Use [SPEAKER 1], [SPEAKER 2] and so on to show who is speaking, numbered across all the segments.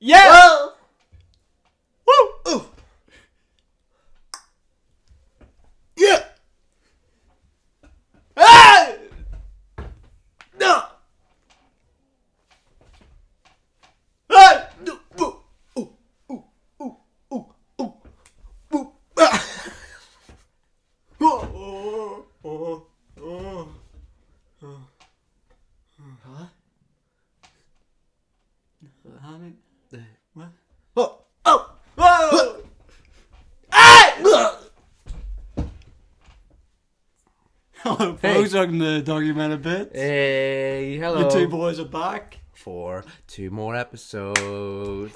[SPEAKER 1] Yeah!
[SPEAKER 2] Whoa!
[SPEAKER 1] Woo!
[SPEAKER 2] Ooh. Yeah!
[SPEAKER 1] Ah!
[SPEAKER 2] No!
[SPEAKER 1] Ah!
[SPEAKER 2] No! Ooh! Ooh! Ooh! Ooh! Ooh! Ooh! Ooh! Ah! Huh?
[SPEAKER 1] Honey. What?
[SPEAKER 2] Oh! Oh!
[SPEAKER 1] Whoa!
[SPEAKER 2] Ah!
[SPEAKER 1] Hello, folks. Welcome to the Documented Bits.
[SPEAKER 2] Hey, hello.
[SPEAKER 1] The two boys are back.
[SPEAKER 2] For 2 more episodes.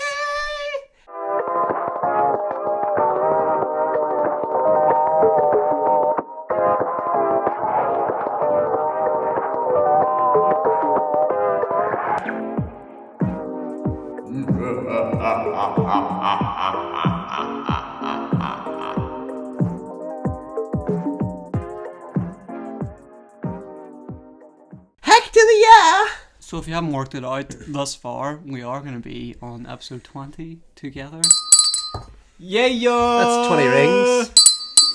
[SPEAKER 2] Heck to the yeah!
[SPEAKER 1] So if you haven't worked it out thus far, we are going to be on episode 20 together. Yeah, yo!
[SPEAKER 2] That's 20 rings.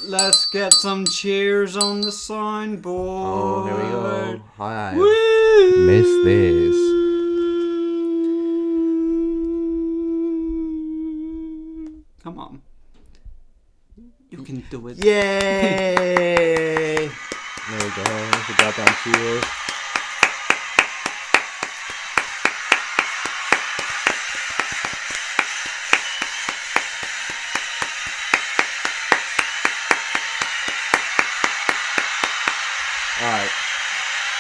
[SPEAKER 1] Let's get some cheers on the soundboard.
[SPEAKER 2] Oh, here we go. Hi.
[SPEAKER 1] Woo!
[SPEAKER 2] Miss this.
[SPEAKER 1] Come on. You can do it.
[SPEAKER 2] Yay! There we go. There's the goddamn cheers. Alright.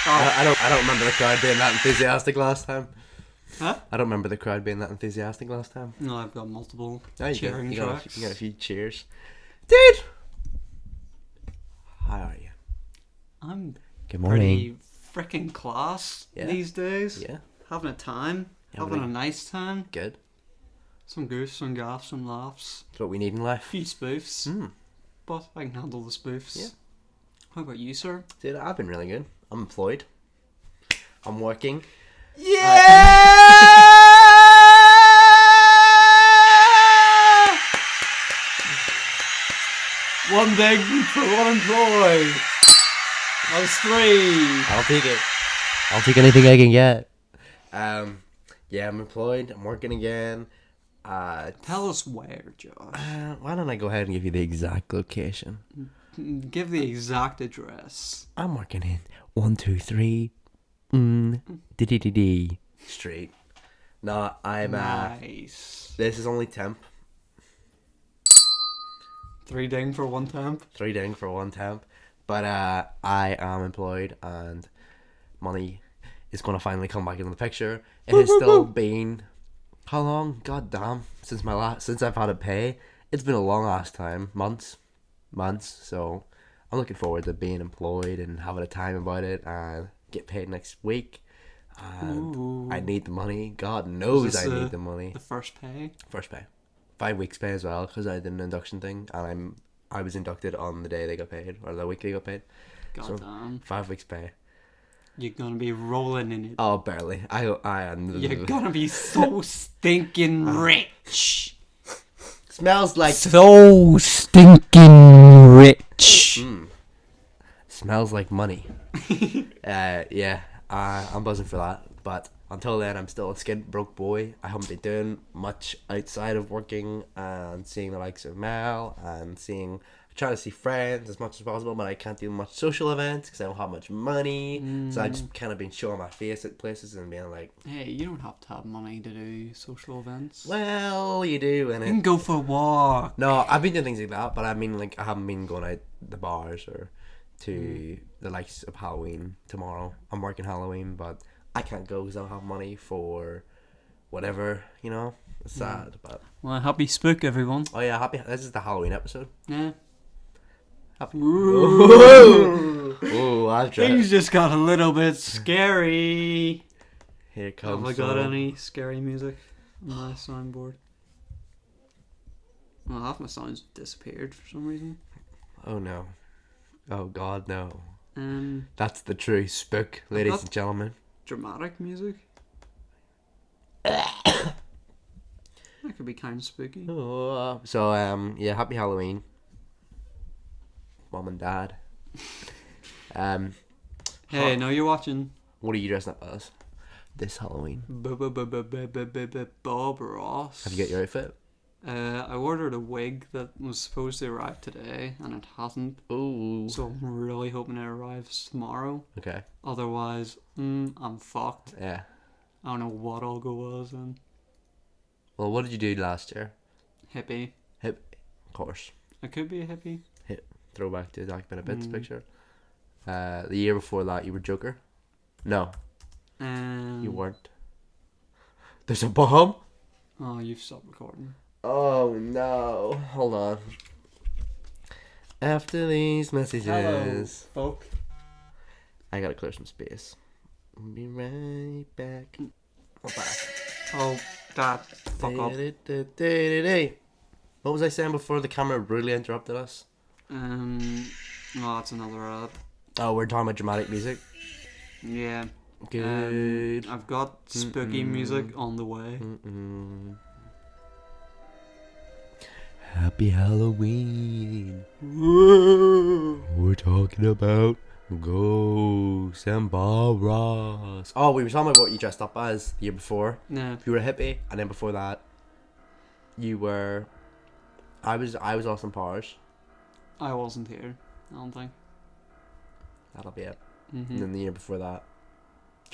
[SPEAKER 2] I don't remember the crowd being that enthusiastic last time.
[SPEAKER 1] Huh?
[SPEAKER 2] I don't remember the crowd being that enthusiastic last time.
[SPEAKER 1] No, I've got multiple
[SPEAKER 2] Oh,
[SPEAKER 1] cheering
[SPEAKER 2] you got
[SPEAKER 1] tracks.
[SPEAKER 2] you got a few cheers. Dude! How are you?
[SPEAKER 1] I'm
[SPEAKER 2] Good
[SPEAKER 1] pretty freaking class
[SPEAKER 2] Yeah.
[SPEAKER 1] these days.
[SPEAKER 2] Yeah,
[SPEAKER 1] Having a time.
[SPEAKER 2] Yeah,
[SPEAKER 1] Having
[SPEAKER 2] really.
[SPEAKER 1] a nice time.
[SPEAKER 2] good.
[SPEAKER 1] Some goofs, some gaffs, some laughs.
[SPEAKER 2] That's what we need in
[SPEAKER 1] A
[SPEAKER 2] life.
[SPEAKER 1] few spoofs.
[SPEAKER 2] Hmm.
[SPEAKER 1] But I can handle the spoofs.
[SPEAKER 2] Yeah.
[SPEAKER 1] How about you, sir?
[SPEAKER 2] Dude, I've been really good. I'm employed. I'm working.
[SPEAKER 1] One dig for one employee. That's 3.
[SPEAKER 2] I'll take it. I'll take anything I can get. Yeah, I'm employed. I'm working again.
[SPEAKER 1] Tell us where, Josh.
[SPEAKER 2] Why don't I go ahead and give you the exact location?
[SPEAKER 1] Give the exact address.
[SPEAKER 2] I'm working in 123 D Street. No, I'm
[SPEAKER 1] Nice.
[SPEAKER 2] this is only temp.
[SPEAKER 1] 3 ding for 1 temp.
[SPEAKER 2] 3 ding for 1 temp. But I am employed and money is gonna finally come back into the picture. It has still been how long? God damn, since I've had a pay. It's been a long ass time. Months. So I'm looking forward to being employed and having a time about it and get paid next week. And
[SPEAKER 1] Ooh.
[SPEAKER 2] I need the money. God knows
[SPEAKER 1] Is
[SPEAKER 2] I
[SPEAKER 1] this
[SPEAKER 2] need the money.
[SPEAKER 1] The first pay.
[SPEAKER 2] First pay. 5 weeks pay as well because I did an induction thing and I was inducted on the day they got paid or the week they got paid. So
[SPEAKER 1] Goddamn.
[SPEAKER 2] 5 weeks pay.
[SPEAKER 1] You're gonna be rolling in it.
[SPEAKER 2] Oh, barely. I am.
[SPEAKER 1] You're gonna be so stinking rich.
[SPEAKER 2] Smells like.
[SPEAKER 1] So stinking rich.
[SPEAKER 2] Smells like money. Yeah. I'm buzzing for that. But until then, I'm still a skid broke boy. I haven't been doing much outside of working and seeing the likes of Mel and trying to see friends as much as possible, but I can't do much social events because I don't have much money. So I've just kind of been showing my face at places and being like,
[SPEAKER 1] Hey, you don't have to have money to do social events.
[SPEAKER 2] well, you do,
[SPEAKER 1] You can go for a walk.
[SPEAKER 2] No, I've been doing things like that, but I mean, like, I haven't been going out the bars or to the likes of Halloween tomorrow. I'm working Halloween, but I can't go because I don't have money for whatever, you know? It's sad, but...
[SPEAKER 1] Well, happy spook, everyone.
[SPEAKER 2] Oh yeah, this is the Halloween episode.
[SPEAKER 1] Yeah.
[SPEAKER 2] Happy...
[SPEAKER 1] Ooh.
[SPEAKER 2] Ooh, I've tried.
[SPEAKER 1] Things just got a little bit scary.
[SPEAKER 2] Here comes
[SPEAKER 1] Have I got
[SPEAKER 2] some-
[SPEAKER 1] any scary music on my soundboard? Well, half my sounds disappeared for some reason.
[SPEAKER 2] Oh no. Oh god, no.
[SPEAKER 1] Um,
[SPEAKER 2] That's the true spook, ladies
[SPEAKER 1] got-
[SPEAKER 2] and gentlemen.
[SPEAKER 1] dramatic music. That could be kind of spooky.
[SPEAKER 2] Oh, so yeah, happy Halloween, mom and dad.
[SPEAKER 1] Hey, now you're watching
[SPEAKER 2] What are you dressing up as this Halloween?
[SPEAKER 1] Bob Ross.
[SPEAKER 2] Have you got your outfit?
[SPEAKER 1] I ordered a wig that was supposed to arrive today, and it hasn't.
[SPEAKER 2] Ooh.
[SPEAKER 1] So I'm really hoping it arrives tomorrow.
[SPEAKER 2] Okay.
[SPEAKER 1] Otherwise, I'm fucked.
[SPEAKER 2] Yeah.
[SPEAKER 1] I don't know what I'll go as in.
[SPEAKER 2] Well, what did you do last year?
[SPEAKER 1] Hippie.
[SPEAKER 2] Of course.
[SPEAKER 1] I could be a hippie.
[SPEAKER 2] Throwback to Doc Benefits picture. The year before that, you were Joker. No, you weren't. There's a bomb.
[SPEAKER 1] Oh, you've stopped recording.
[SPEAKER 2] Oh no! Hold on. After these messages,
[SPEAKER 1] folk.
[SPEAKER 2] I gotta clear some space. I'll be right back. We're back.
[SPEAKER 1] Oh, Dad, fuck up.
[SPEAKER 2] What was I saying before the camera rudely interrupted us?
[SPEAKER 1] Oh, it's another ad.
[SPEAKER 2] Oh, we're talking about dramatic music.
[SPEAKER 1] Yeah.
[SPEAKER 2] Good.
[SPEAKER 1] I've got spooky music on the way.
[SPEAKER 2] Happy Halloween. We're talking about ghosts and Bob Ross. Oh, we were talking about what you dressed up as the year before.
[SPEAKER 1] Yeah.
[SPEAKER 2] You were a hippie, and then before that, you were. I was Austin Powers.
[SPEAKER 1] I wasn't here, I don't think.
[SPEAKER 2] That'll be it.
[SPEAKER 1] Mm-hmm.
[SPEAKER 2] And then the year before that,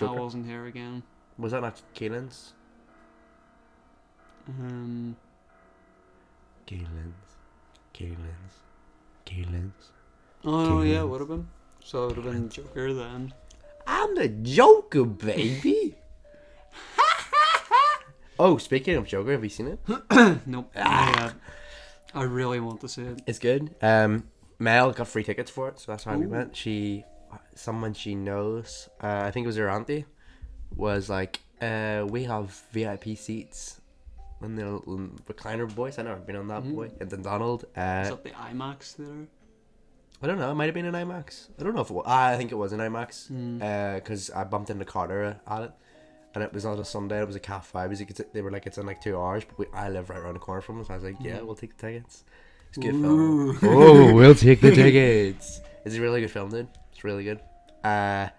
[SPEAKER 1] I wasn't here again.
[SPEAKER 2] Was that not Kaelin's? Kaelin's.
[SPEAKER 1] Oh, yeah, it would have been. So it would have been Joker then.
[SPEAKER 2] I'm the Joker, baby. Oh, speaking of Joker, have you seen it?
[SPEAKER 1] Nope. Yeah. I really want to see it.
[SPEAKER 2] It's good. Mel got free tickets for it, so that's how we went. Someone she knows, I think it was her auntie, was like, we have VIP seats in the recliner boys. I've never been on that boy. And then Donald.
[SPEAKER 1] Is that the IMAX theater?
[SPEAKER 2] I don't know. It might have been an IMAX. I don't know if it was. I think it was an IMAX. Because I bumped into Carter at it. And it was on a Sunday. It was a Cat 5. They were like, it's in like 2 hours. But I live right around the corner from us. So I was like, yeah, we'll take the tickets. It's a good film. Oh, we'll take the tickets. It's a really good film, dude. It's really good. I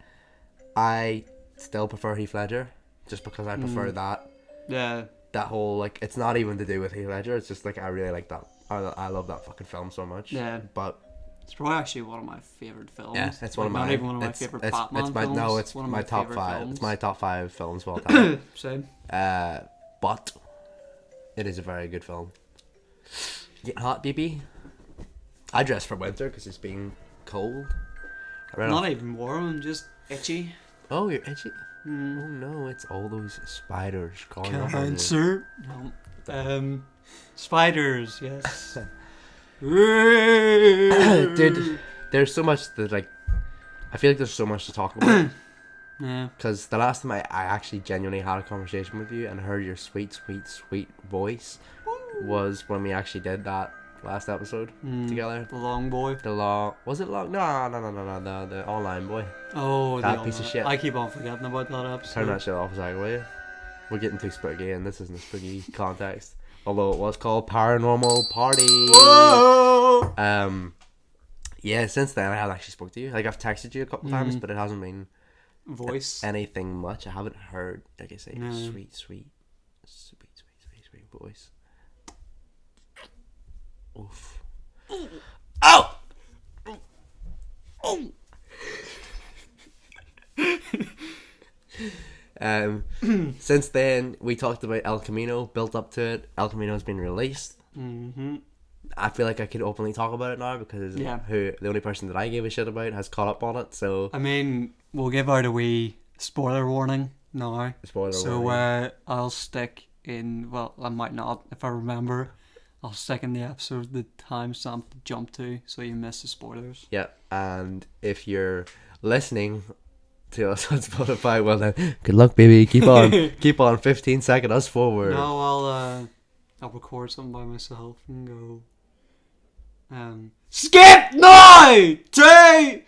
[SPEAKER 2] still prefer Heath Ledger. Just because I prefer that.
[SPEAKER 1] Yeah.
[SPEAKER 2] That whole, like, it's not even to do with Heath Ledger. It's just like, I really like that. I love that fucking film so much.
[SPEAKER 1] Yeah.
[SPEAKER 2] But
[SPEAKER 1] it's probably actually one of my favorite films.
[SPEAKER 2] yeah, it's one of my.
[SPEAKER 1] Not even one of my favorite Batman films.
[SPEAKER 2] No, it's
[SPEAKER 1] one of
[SPEAKER 2] my top
[SPEAKER 1] favorite
[SPEAKER 2] 5.
[SPEAKER 1] films.
[SPEAKER 2] It's my top 5 films of all time.
[SPEAKER 1] Same.
[SPEAKER 2] But it is a very good film. Getting hot, baby. I dress for winter because it's being cold.
[SPEAKER 1] Not even warm, I'm just itchy.
[SPEAKER 2] Oh, you're itchy? Oh no, it's all those spiders crawling up on you.
[SPEAKER 1] Cancer. No. Spiders, yes.
[SPEAKER 2] Dude, there's so much that, like, I feel like there's so much to talk about.
[SPEAKER 1] Yeah.
[SPEAKER 2] Because the last time I actually genuinely had a conversation with you and heard your sweet, sweet, sweet voice was when we actually did that last episode together.
[SPEAKER 1] The long boy.
[SPEAKER 2] Was it long? No, the online boy.
[SPEAKER 1] Oh,
[SPEAKER 2] that piece of shit.
[SPEAKER 1] I keep on forgetting about that episode.
[SPEAKER 2] Turn that shit off a second, will you? We're getting too spooky, and this isn't a spooky context. Although it was called Paranormal Party.
[SPEAKER 1] Whoa!
[SPEAKER 2] Yeah, since then I haven't actually spoke to you. Like, I've texted you a couple times, but it hasn't been
[SPEAKER 1] voice
[SPEAKER 2] anything much. I haven't heard, like I say,
[SPEAKER 1] No.
[SPEAKER 2] sweet voice. Oof. Oh! Oh! Since then, we talked about El Camino, built up to it. El Camino's been released. I feel like I could openly talk about it now because the only person that I gave a shit about has caught up on it. So
[SPEAKER 1] I mean, we'll give out a wee spoiler warning now.
[SPEAKER 2] Warning.
[SPEAKER 1] I'll stick in. Well, I might not if I remember. I'll stick in the episode the timestamp to jump to, so you miss the spoilers.
[SPEAKER 2] Yeah, and if you're listening to us on Spotify, well then, good luck, baby. Keep on. 15 seconds us forward.
[SPEAKER 1] No, I'll record something by myself and go. Skip now! 3!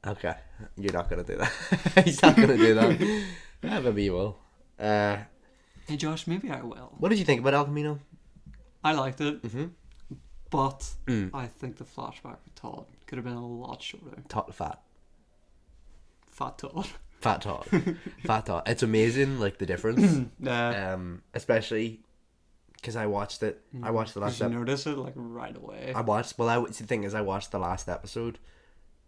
[SPEAKER 2] Okay, you're not gonna do that. He's not gonna do that. Yeah, maybe you will.
[SPEAKER 1] Hey Josh, maybe I will.
[SPEAKER 2] What did you think about El Camino?
[SPEAKER 1] I liked it,
[SPEAKER 2] Mm-hmm.
[SPEAKER 1] but I think the flashback with Todd could have been a lot shorter.
[SPEAKER 2] Fat
[SPEAKER 1] Todd.
[SPEAKER 2] Fat Todd. Fat Todd. It's amazing, like, the difference.
[SPEAKER 1] Yeah.
[SPEAKER 2] Especially because I watched it. I watched the last
[SPEAKER 1] Did you notice it, like, right away?
[SPEAKER 2] the thing is, I watched the last episode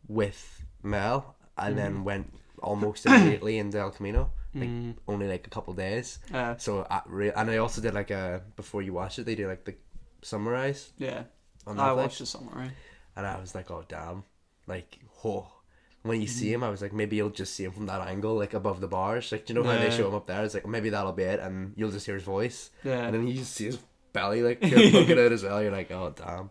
[SPEAKER 2] with Mel and then went almost immediately into El Camino. Like, only like a couple days. So, and I also did like before you watch it, they do like the summarize.
[SPEAKER 1] Yeah.
[SPEAKER 2] On
[SPEAKER 1] I
[SPEAKER 2] Netflix.
[SPEAKER 1] watched the summary.
[SPEAKER 2] And I was like, oh, damn. Like, when you see him, I was like, maybe you'll just see him from that angle, like above the bars. Like, you know how they show him up there? It's like, maybe that'll be it, and you'll just hear his voice.
[SPEAKER 1] Yeah.
[SPEAKER 2] And then you just see his belly, like, poking out as well. You're like, oh, damn.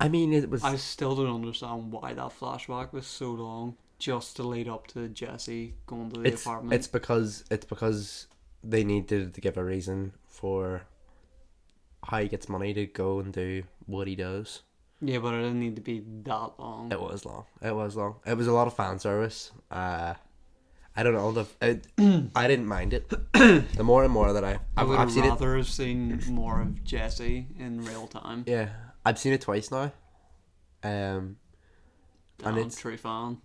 [SPEAKER 2] I mean, it was.
[SPEAKER 1] I still don't understand why that flashback was so long just to lead up to Jesse going to the apartment.
[SPEAKER 2] It's because they needed to give a reason for how he gets money to go and do what he does.
[SPEAKER 1] Yeah, but it didn't need to be that long.
[SPEAKER 2] It was long. It was a lot of fan service. I don't know. I didn't mind it. The more and more that I've seen it.
[SPEAKER 1] I'd rather have seen more of Jesse in real time.
[SPEAKER 2] Yeah, I've seen it twice now. And
[SPEAKER 1] I'm a true fan.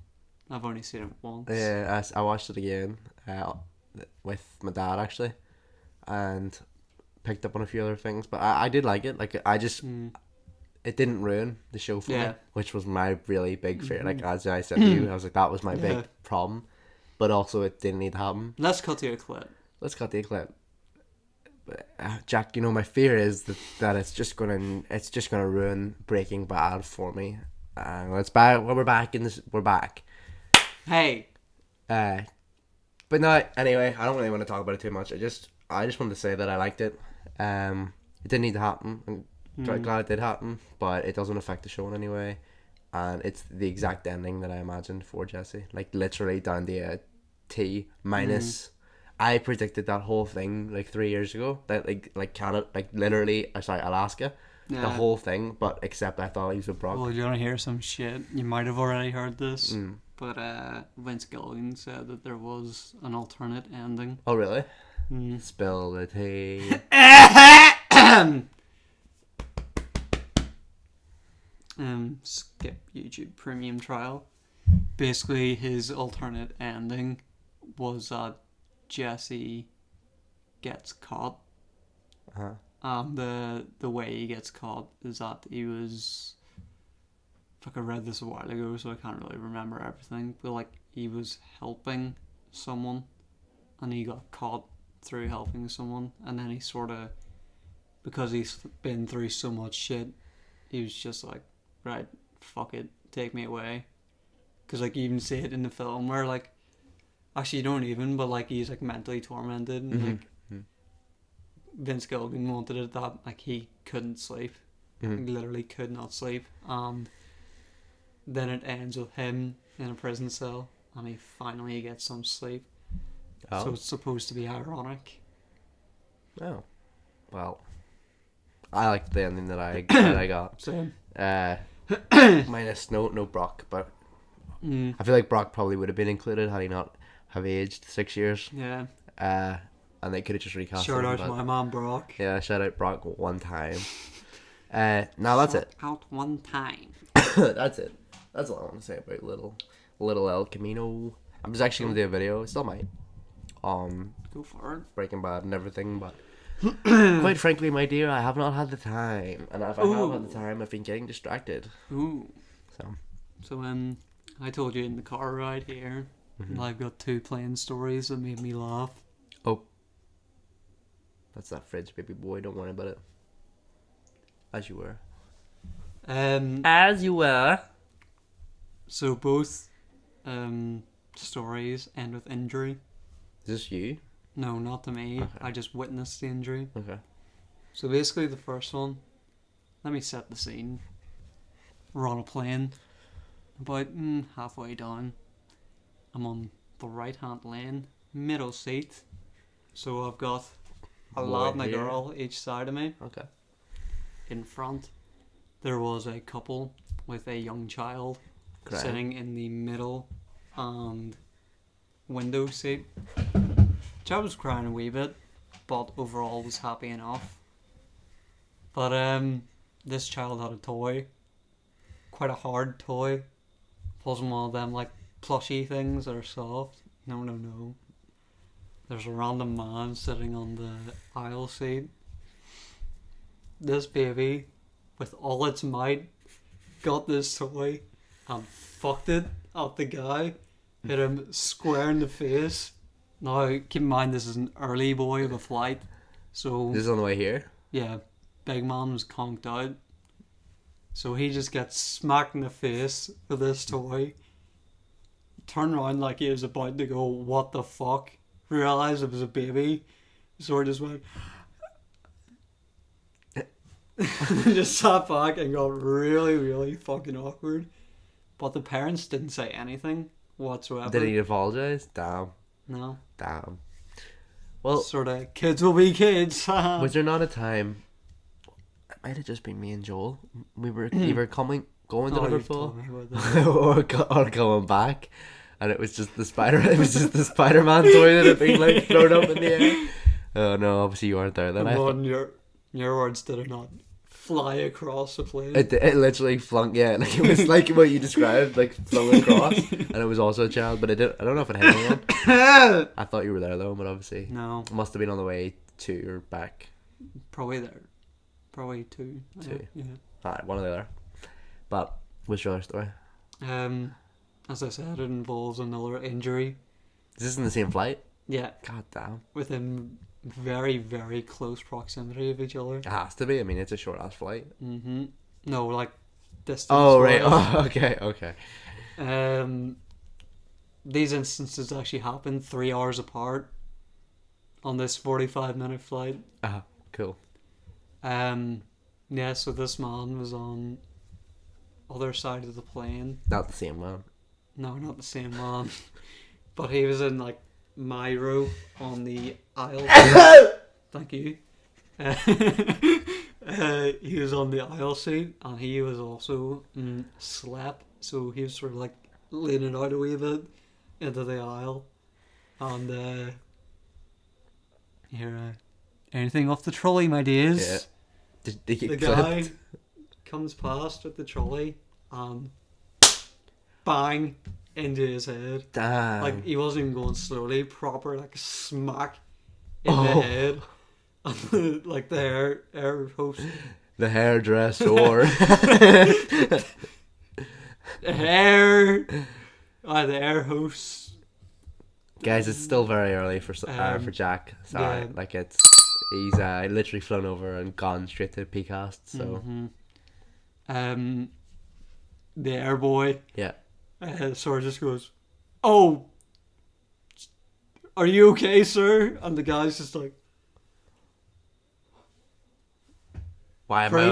[SPEAKER 1] I've only seen it once.
[SPEAKER 2] Yeah, I watched it again with my dad actually, and picked up on a few other things. But I did like it. Like I just. It didn't ruin the show for me, which was my really big fear. Like, as I said to you, I was like, that was my big problem. But also, it didn't need to happen.
[SPEAKER 1] Let's cut to a clip.
[SPEAKER 2] Jack, my fear is that it's just gonna ruin Breaking Bad for me. We're back.
[SPEAKER 1] Hey.
[SPEAKER 2] But no, anyway, I don't really want to talk about it too much. I just wanted to say that I liked it. It didn't need to happen. I'm glad it did happen, but it doesn't affect the show in any way. And it's the exact ending that I imagined for Jesse. Like, literally down to a T minus. I predicted that whole thing like 3 years ago. That like Canada, like literally, Alaska.
[SPEAKER 1] Yeah.
[SPEAKER 2] The whole thing, but except I thought he was a Brock.
[SPEAKER 1] Well, you're gonna hear some shit. You might have already heard this, but Vince Gilligan said that there was an alternate ending.
[SPEAKER 2] Oh, really? Spill the tea.
[SPEAKER 1] Skip YouTube Premium trial. Basically, his alternate ending was that Jesse gets caught. The way he gets caught is that he was. Fuck, I read this a while ago, so I can't really remember everything. But like, he was helping someone, and he got caught through helping someone, and then he sort of, because he's been through so much shit, he was just like, right, fuck it, take me away. Because like, you even see it in the film where like, actually you don't even, but like, he's like mentally tormented, and like, Vince Gilligan wanted it that like he couldn't sleep, like, literally could not sleep, and then it ends with him in a prison cell, and he finally gets some sleep. So it's supposed to be ironic.
[SPEAKER 2] Oh, well, I liked the ending that I got.
[SPEAKER 1] Same.
[SPEAKER 2] Minus no Brock, but I feel like Brock probably would have been included had he not have aged 6 years.
[SPEAKER 1] Yeah.
[SPEAKER 2] And they could have just recast him.
[SPEAKER 1] Shout out to my man Brock.
[SPEAKER 2] Yeah, shout out Brock one time. Now that's it.
[SPEAKER 1] Out one time.
[SPEAKER 2] That's it. That's all I want to say about little El Camino. I'm just actually gonna do a video. I still might.
[SPEAKER 1] Go for it.
[SPEAKER 2] Breaking Bad and everything, but quite frankly, my dear, I have not had the time, and if I have had the time, I've been getting distracted.
[SPEAKER 1] Ooh.
[SPEAKER 2] So
[SPEAKER 1] I told you in the car ride here, I've got 2 plane stories that made me laugh.
[SPEAKER 2] Oh, that's that fridge, baby boy. Don't worry about it. As you were. As you were.
[SPEAKER 1] So both stories end with injury.
[SPEAKER 2] Is this you?
[SPEAKER 1] No, not to me. Okay. I just witnessed the injury.
[SPEAKER 2] Okay.
[SPEAKER 1] So basically the first one, let me set the scene. We're on a plane. About halfway down. I'm on the right hand lane, middle seat. So I've got a lad and a girl each side of me.
[SPEAKER 2] Okay.
[SPEAKER 1] In front, there was a couple with a young child sitting in the middle and window seat. Child was crying a wee bit, but overall was happy enough. But this child had a toy, quite a hard toy. Wasn't one of them like plushy things that are soft. No. There's a random man sitting on the aisle seat. This baby, with all its might, got this toy and fucked it at the guy. Hit him square in the face. Now, keep in mind, this is an early boy of a flight. So,
[SPEAKER 2] This is on the way here.
[SPEAKER 1] yeah, big man was conked out. So he just gets smacked in the face with this toy. Turned around like he was about to go, what the fuck? Realised it was a baby. So he just went... just sat back and got really, really fucking awkward. But the parents didn't say anything whatsoever.
[SPEAKER 2] Did he apologize? Damn.
[SPEAKER 1] No.
[SPEAKER 2] Damn. Well,
[SPEAKER 1] Sort of, kids will be kids.
[SPEAKER 2] was there not a time? It might have just been me and Joel. We were either going to Liverpool or going back, and it was just the Spider-Man toy that had been like thrown up in the air. Oh no! Obviously you weren't there then.
[SPEAKER 1] Your words did it not fly across the plane.
[SPEAKER 2] It literally flung. Yeah, like it was like what you described, like flung across, and it was also a child. But I don't know if it hit anyone. I thought you were there though, but obviously
[SPEAKER 1] No,
[SPEAKER 2] it must have been on the way to or back.
[SPEAKER 1] probably there. Probably two.
[SPEAKER 2] Two.
[SPEAKER 1] Yeah.
[SPEAKER 2] Alright, one or the other. But what's your other story?
[SPEAKER 1] As I said, it involves another injury.
[SPEAKER 2] Is this in the same flight?
[SPEAKER 1] Yeah,
[SPEAKER 2] God damn.
[SPEAKER 1] within very, very close proximity of each other.
[SPEAKER 2] It has to be. I mean, it's a short ass flight.
[SPEAKER 1] No, like distance.
[SPEAKER 2] Oh right.
[SPEAKER 1] wise.
[SPEAKER 2] Oh, okay.
[SPEAKER 1] These instances actually happened 3 hours apart on this 45-minute flight.
[SPEAKER 2] Cool.
[SPEAKER 1] Yeah, so this man was on other side of the plane.
[SPEAKER 2] Not the same one.
[SPEAKER 1] No, not the same man. But he was in like my row on the aisle. Thank you. He was on the aisle seat and he was also slept. So he was sort of like leaning out a wee bit into the aisle. And here, anything off the trolley, my dears?
[SPEAKER 2] Yeah. Did he
[SPEAKER 1] The
[SPEAKER 2] get
[SPEAKER 1] guy
[SPEAKER 2] clipped?
[SPEAKER 1] comes past with the trolley and bang into his head.
[SPEAKER 2] Damn.
[SPEAKER 1] Like he wasn't even going slowly, proper like smack in the head. And like the air host,
[SPEAKER 2] the hairdresser.
[SPEAKER 1] the air host.
[SPEAKER 2] Guys, it's still very early for Jack. Sorry,
[SPEAKER 1] yeah.
[SPEAKER 2] like he's literally flown over and gone straight to PCast. So
[SPEAKER 1] the air boy.
[SPEAKER 2] yeah.
[SPEAKER 1] Sort of just goes, "Oh, are you okay, sir?" And the guy's just like,
[SPEAKER 2] Why am I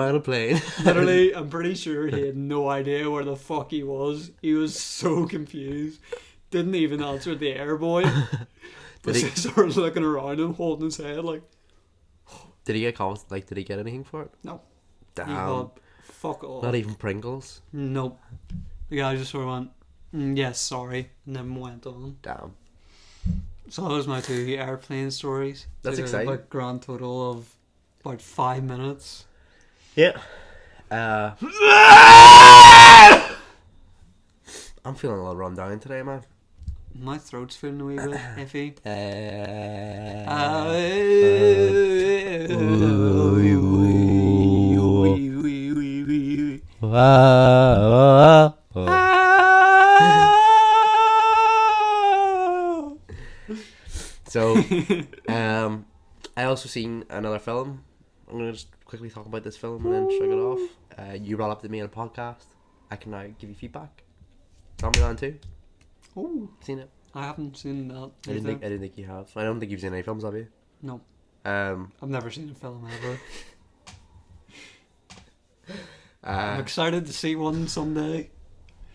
[SPEAKER 2] on a plane?
[SPEAKER 1] literally, I'm pretty sure he had no idea where the fuck he was. He was so confused. Didn't even answer the air boy. Was just sort of looking around him, holding his head like.
[SPEAKER 2] Did he get comments? Like, did he get anything for it?
[SPEAKER 1] No.
[SPEAKER 2] Damn.
[SPEAKER 1] He got fuck off.
[SPEAKER 2] Not even Pringles.
[SPEAKER 1] Nope. The guy just sort of went, "Yes, sorry," and then went on.
[SPEAKER 2] Damn.
[SPEAKER 1] So that was my 2 airplane stories.
[SPEAKER 2] That's
[SPEAKER 1] Took
[SPEAKER 2] exciting.
[SPEAKER 1] A grand total of about 5 minutes.
[SPEAKER 2] Yeah. I'm feeling a little run down today, man.
[SPEAKER 1] My throat's feeling a wee bit iffy.
[SPEAKER 2] So, I also seen another film. I'm gonna just quickly talk about this film and then shrug it off. You brought up to me in a podcast. I can now give you feedback. Zombieland 2.
[SPEAKER 1] Oh,
[SPEAKER 2] Seen it?
[SPEAKER 1] I haven't seen that.
[SPEAKER 2] I didn't think you have. I don't think you've seen any films, have you?
[SPEAKER 1] No.
[SPEAKER 2] Um.
[SPEAKER 1] I've never seen a film ever.
[SPEAKER 2] Uh,
[SPEAKER 1] I'm excited to see one someday.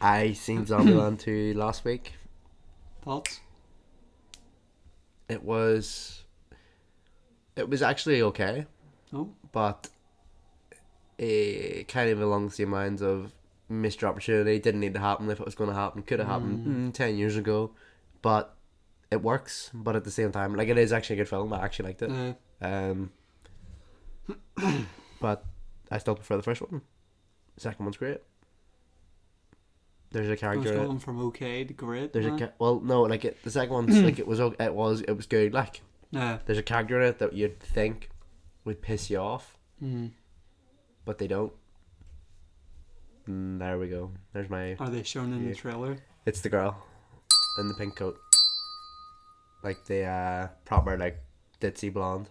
[SPEAKER 2] I seen Zombieland 2 last week.
[SPEAKER 1] Thoughts?
[SPEAKER 2] It was actually okay.
[SPEAKER 1] No.
[SPEAKER 2] But it kind of along the same lines of missed opportunity. Didn't need to happen. If it was going to happen, could have happened 10 years ago. But it works, but at the same time, like, it is actually a good film. I actually liked it. Um, but I still prefer the first one. The second one's great. There's a
[SPEAKER 1] It was
[SPEAKER 2] character.
[SPEAKER 1] going from okay to great.
[SPEAKER 2] There's
[SPEAKER 1] nah.
[SPEAKER 2] well, no, like the second one's like it was good. Like,
[SPEAKER 1] Yeah.
[SPEAKER 2] there's a character in it that you'd think would piss you off,
[SPEAKER 1] Mm.
[SPEAKER 2] but they don't. There we go. There's my.
[SPEAKER 1] Are they shown in the trailer?
[SPEAKER 2] It's the girl in the pink coat, like the proper like ditzy blonde.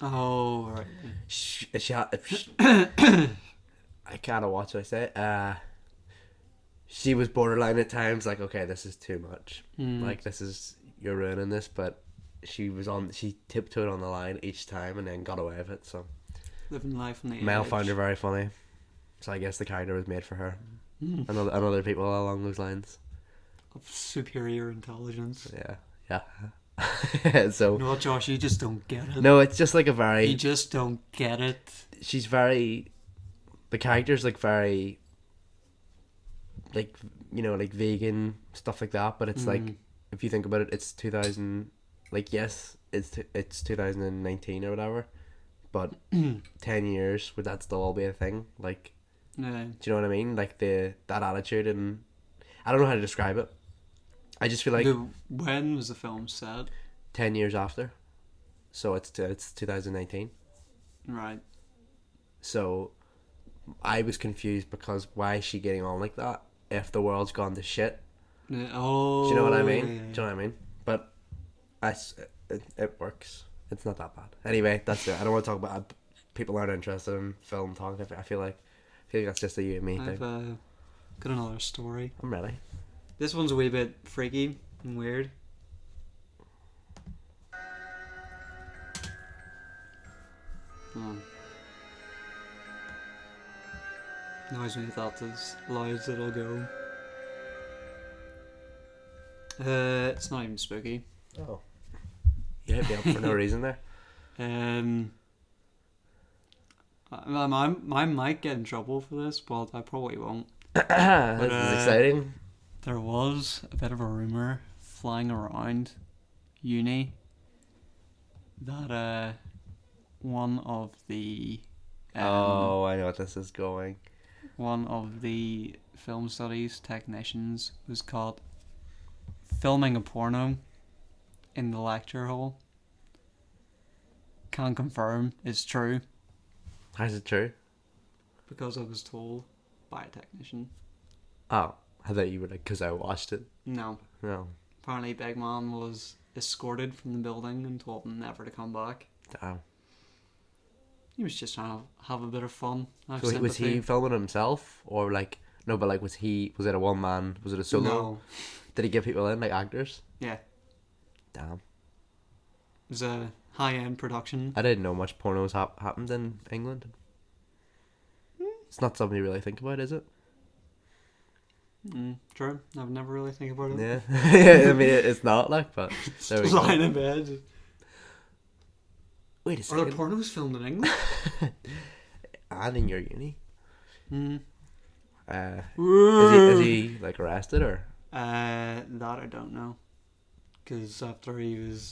[SPEAKER 1] Oh, right.
[SPEAKER 2] I can't watch what I say. She was borderline at times, like, okay, this is too much. Like, you're ruining this, but she tiptoed on the line each time and then got away with it. So
[SPEAKER 1] Living life on the
[SPEAKER 2] Mel
[SPEAKER 1] edge.
[SPEAKER 2] found her very funny, so I guess the character was made for her and other people along those lines.
[SPEAKER 1] Of superior intelligence.
[SPEAKER 2] Yeah. So
[SPEAKER 1] No, Josh, you just don't get it.
[SPEAKER 2] no, it's just like a
[SPEAKER 1] You
[SPEAKER 2] very.
[SPEAKER 1] just don't get it.
[SPEAKER 2] She's very. The character's like very. Like, like vegan stuff like that, but it's like, if you think about it, it's 2000. Like, yes, it's 2019 or whatever, but 10 years would that still all be a thing? Like,
[SPEAKER 1] Yeah.
[SPEAKER 2] do you know what I mean? Like that attitude, and I don't know how to describe it. I just feel like
[SPEAKER 1] When was the film set?
[SPEAKER 2] 10 years after, so it's 2019.
[SPEAKER 1] Right.
[SPEAKER 2] So I was confused because why is she getting on like that if the world's gone to shit?
[SPEAKER 1] Yeah. Oh.
[SPEAKER 2] Do you know what I mean?
[SPEAKER 1] yeah.
[SPEAKER 2] Do you know what I mean? But it works. It's not that bad. Anyway, that's it. I don't want to talk about people aren't interested in film talk. I feel like that's just a you and me
[SPEAKER 1] I've
[SPEAKER 2] thing.
[SPEAKER 1] got another story.
[SPEAKER 2] I'm ready.
[SPEAKER 1] This one's a wee bit freaky and weird. Oh. Noise me that's as loud as it'll go. It's not even spooky.
[SPEAKER 2] Oh. You hit me up for no reason there.
[SPEAKER 1] I might get in trouble for this, but I probably won't.
[SPEAKER 2] This is exciting.
[SPEAKER 1] There was a bit of a rumour flying around uni that one of the
[SPEAKER 2] I know what this is going.
[SPEAKER 1] one of the film studies technicians was caught filming a porno in the lecture hall. Can't confirm it's true
[SPEAKER 2] How's it true?
[SPEAKER 1] because I was told by a technician.
[SPEAKER 2] Oh, I thought you were like, because I watched it.
[SPEAKER 1] No.
[SPEAKER 2] No.
[SPEAKER 1] Apparently Big Man was escorted from the building and told never to come back.
[SPEAKER 2] Damn.
[SPEAKER 1] He was just trying to have a bit of fun.
[SPEAKER 2] So was he filming himself, or like no? But like, was it a one man? Was it a solo?
[SPEAKER 1] No.
[SPEAKER 2] Did he get people in like actors?
[SPEAKER 1] Yeah.
[SPEAKER 2] Damn.
[SPEAKER 1] It was a high-end production.
[SPEAKER 2] I didn't know much pornos happened in England. It's not something you really think about, is it?
[SPEAKER 1] True. I would never really think about it.
[SPEAKER 2] Yeah. I mean, it's not like, but there we
[SPEAKER 1] Just lying
[SPEAKER 2] go.
[SPEAKER 1] in bed.
[SPEAKER 2] Wait a
[SPEAKER 1] Are
[SPEAKER 2] second.
[SPEAKER 1] there pornos filmed in England?
[SPEAKER 2] And in your uni.
[SPEAKER 1] Hmm.
[SPEAKER 2] Is he like arrested or?
[SPEAKER 1] That I don't know. Because after he was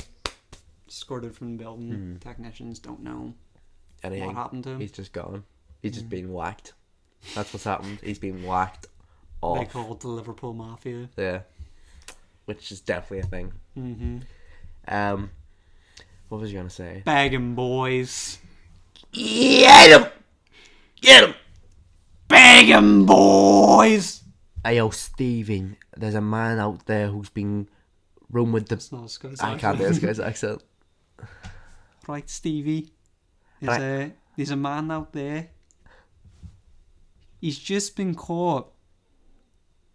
[SPEAKER 1] escorted from the building, technicians don't know
[SPEAKER 2] Anything?
[SPEAKER 1] what happened to him.
[SPEAKER 2] He's just gone. He's just been whacked. That's what's happened. He's been whacked off.
[SPEAKER 1] They call it the Liverpool Mafia.
[SPEAKER 2] Yeah, which is definitely a thing. What was you gonna say?
[SPEAKER 1] Begging boys.
[SPEAKER 2] Get him! Get him!
[SPEAKER 1] Begging boys!
[SPEAKER 2] Hey, yo, Stephen, there's a man out there who's been room with the.
[SPEAKER 1] It's not a Scots
[SPEAKER 2] I can't do this guy's accent.
[SPEAKER 1] Right, Stevie. There's a man out there. He's just been caught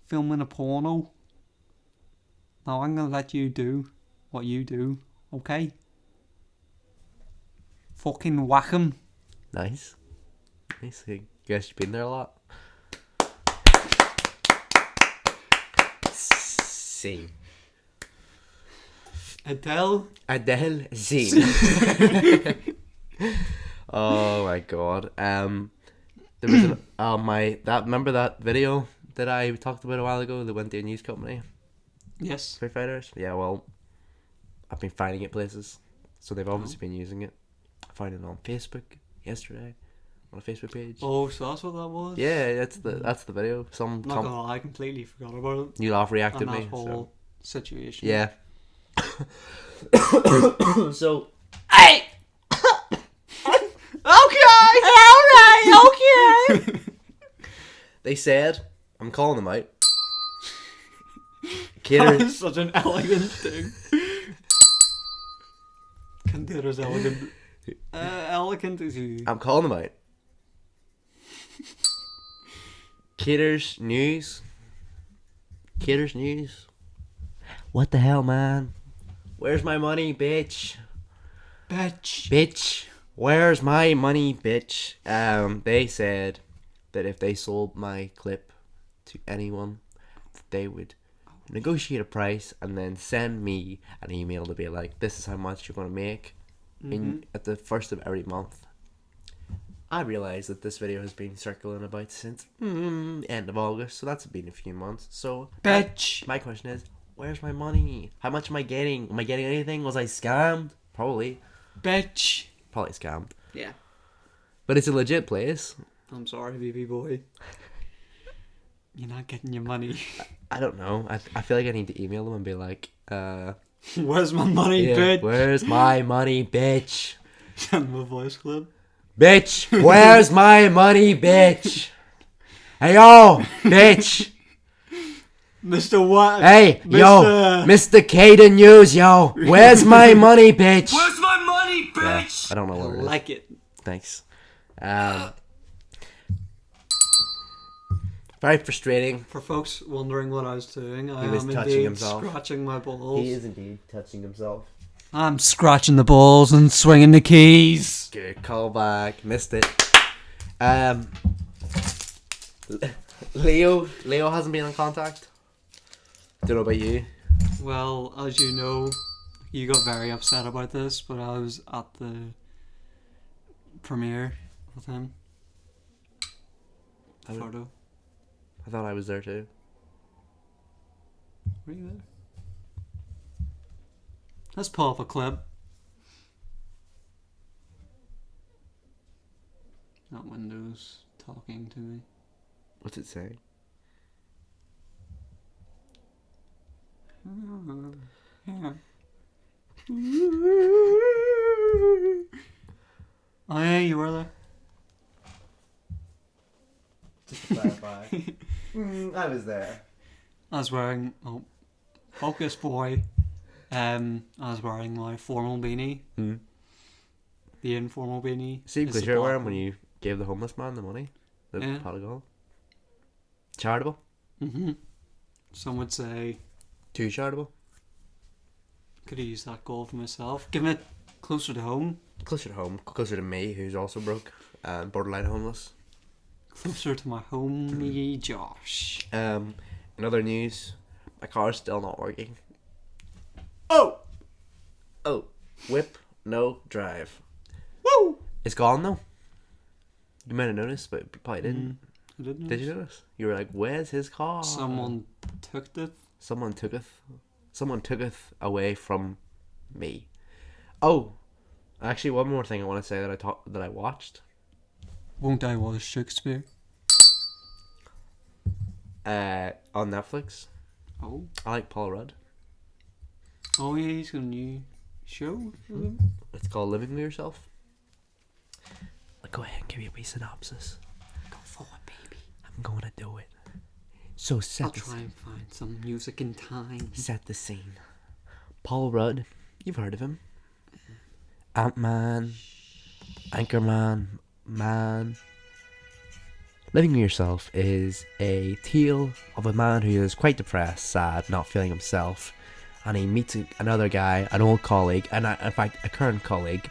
[SPEAKER 1] filming a porno. Now I'm gonna let you do what you do, okay? Fucking whack him.
[SPEAKER 2] Nice. I guess you've been there a lot. Scene.
[SPEAKER 1] Adele.
[SPEAKER 2] Scene. Oh my god. There was remember that video that I talked about a while ago that went to a news company?
[SPEAKER 1] Yes.
[SPEAKER 2] Street Fighters? Yeah, well, I've been finding it places, so they've obviously been using it. I found it on Facebook yesterday, on a Facebook page.
[SPEAKER 1] Oh, so that's what that was?
[SPEAKER 2] Yeah, that's the video.
[SPEAKER 1] I'm not gonna lie, I completely forgot about it.
[SPEAKER 2] You laugh reacted
[SPEAKER 1] And that
[SPEAKER 2] me.
[SPEAKER 1] whole situation.
[SPEAKER 2] Yeah. So.
[SPEAKER 1] Hey! Okay! Alright, okay!
[SPEAKER 2] They said, I'm calling them out.
[SPEAKER 1] That
[SPEAKER 2] Cater.
[SPEAKER 1] is such an elegant thing. Contader's elegant. Elegant is you.
[SPEAKER 2] I'm calling them out. Cater's news. Cater's news. What the hell, man? Where's my money, bitch?
[SPEAKER 1] Bitch.
[SPEAKER 2] Bitch. Where's my money, bitch? They said that if they sold my clip to anyone, they would negotiate a price and then send me an email to be like, this is how much you're going to make at the first of every month. I realise that this video has been circling about since end of August, so that's been a few months. So,
[SPEAKER 1] Bitch.
[SPEAKER 2] my question is, where's my money? How much am I getting? Am I getting anything? Was I scammed? Probably.
[SPEAKER 1] Bitch.
[SPEAKER 2] Probably scammed.
[SPEAKER 1] Yeah.
[SPEAKER 2] But it's a legit place.
[SPEAKER 1] I'm sorry, BB boy. You're not getting your money.
[SPEAKER 2] I don't know. I feel like I need to email them and be like,
[SPEAKER 1] Where's my money,
[SPEAKER 2] yeah,
[SPEAKER 1] bitch?
[SPEAKER 2] where's my money, bitch?
[SPEAKER 1] Send them a voice clip.
[SPEAKER 2] Bitch, where's my money, bitch? Hey, yo, bitch.
[SPEAKER 1] Mr. What?
[SPEAKER 2] Hey, yo, Mr. Caden News, yo. Where's my money, bitch?
[SPEAKER 3] Where's my money, bitch?
[SPEAKER 2] Yeah, I don't know
[SPEAKER 1] I
[SPEAKER 2] what it is.
[SPEAKER 1] like it.
[SPEAKER 2] Thanks. Very frustrating.
[SPEAKER 1] For folks wondering what I was doing, I
[SPEAKER 2] was
[SPEAKER 1] am
[SPEAKER 2] touching
[SPEAKER 1] indeed
[SPEAKER 2] himself.
[SPEAKER 1] scratching my balls.
[SPEAKER 2] He is indeed touching himself.
[SPEAKER 1] I'm scratching the balls and swinging the keys.
[SPEAKER 2] Good callback. Missed it. Leo hasn't been in contact. Don't know about you.
[SPEAKER 1] Well, as you know, you got very upset about this, but I was at the premiere with him.
[SPEAKER 2] I would-
[SPEAKER 1] Photo.
[SPEAKER 2] I thought I was there too.
[SPEAKER 1] Were you there? Let's pull up a clip. That window's talking to me.
[SPEAKER 2] What's it saying?
[SPEAKER 1] Oh yeah, you were there.
[SPEAKER 2] Just to clarify. I was there.
[SPEAKER 1] I was wearing focus boy. I was wearing my formal beanie. The informal beanie.
[SPEAKER 2] Same
[SPEAKER 1] is the
[SPEAKER 2] cliche you were
[SPEAKER 1] black
[SPEAKER 2] wearing when
[SPEAKER 1] one.
[SPEAKER 2] you gave the homeless man the money. The
[SPEAKER 1] Yeah.
[SPEAKER 2] pot of gold. Charitable.
[SPEAKER 1] Some would say,
[SPEAKER 2] Too charitable.
[SPEAKER 1] could have used that goal for myself. Giving it closer to home.
[SPEAKER 2] Closer to home. Closer to me, who's also broke and borderline homeless.
[SPEAKER 1] Closer to my homie Josh.
[SPEAKER 2] In other news, my car's still not working.
[SPEAKER 1] Oh!
[SPEAKER 2] Whip, no drive.
[SPEAKER 1] Woo!
[SPEAKER 2] It's gone though. You might have noticed, but you probably didn't.
[SPEAKER 1] I didn't
[SPEAKER 2] Did you notice? You were like, "Where's his car?"
[SPEAKER 1] Someone took it.
[SPEAKER 2] Someone took it away from me. Oh, actually, one more thing I want to say that I watched.
[SPEAKER 1] Won't I was Shakespeare?
[SPEAKER 2] On Netflix.
[SPEAKER 1] Oh.
[SPEAKER 2] I like Paul Rudd.
[SPEAKER 1] Oh yeah, he's got a new show.
[SPEAKER 2] It's called Living with Yourself. I'll go ahead and give you a wee synopsis.
[SPEAKER 1] Go for it, baby.
[SPEAKER 2] I'm going to do it. So
[SPEAKER 1] I'll
[SPEAKER 2] set
[SPEAKER 1] try and find some music in time.
[SPEAKER 2] the scene. Paul Rudd, you've heard of him. Ant-Man, Anchorman, Man. Living with Yourself is a tale of a man who is quite depressed, sad, not feeling himself, and he meets another guy, an old colleague, and in fact a current colleague,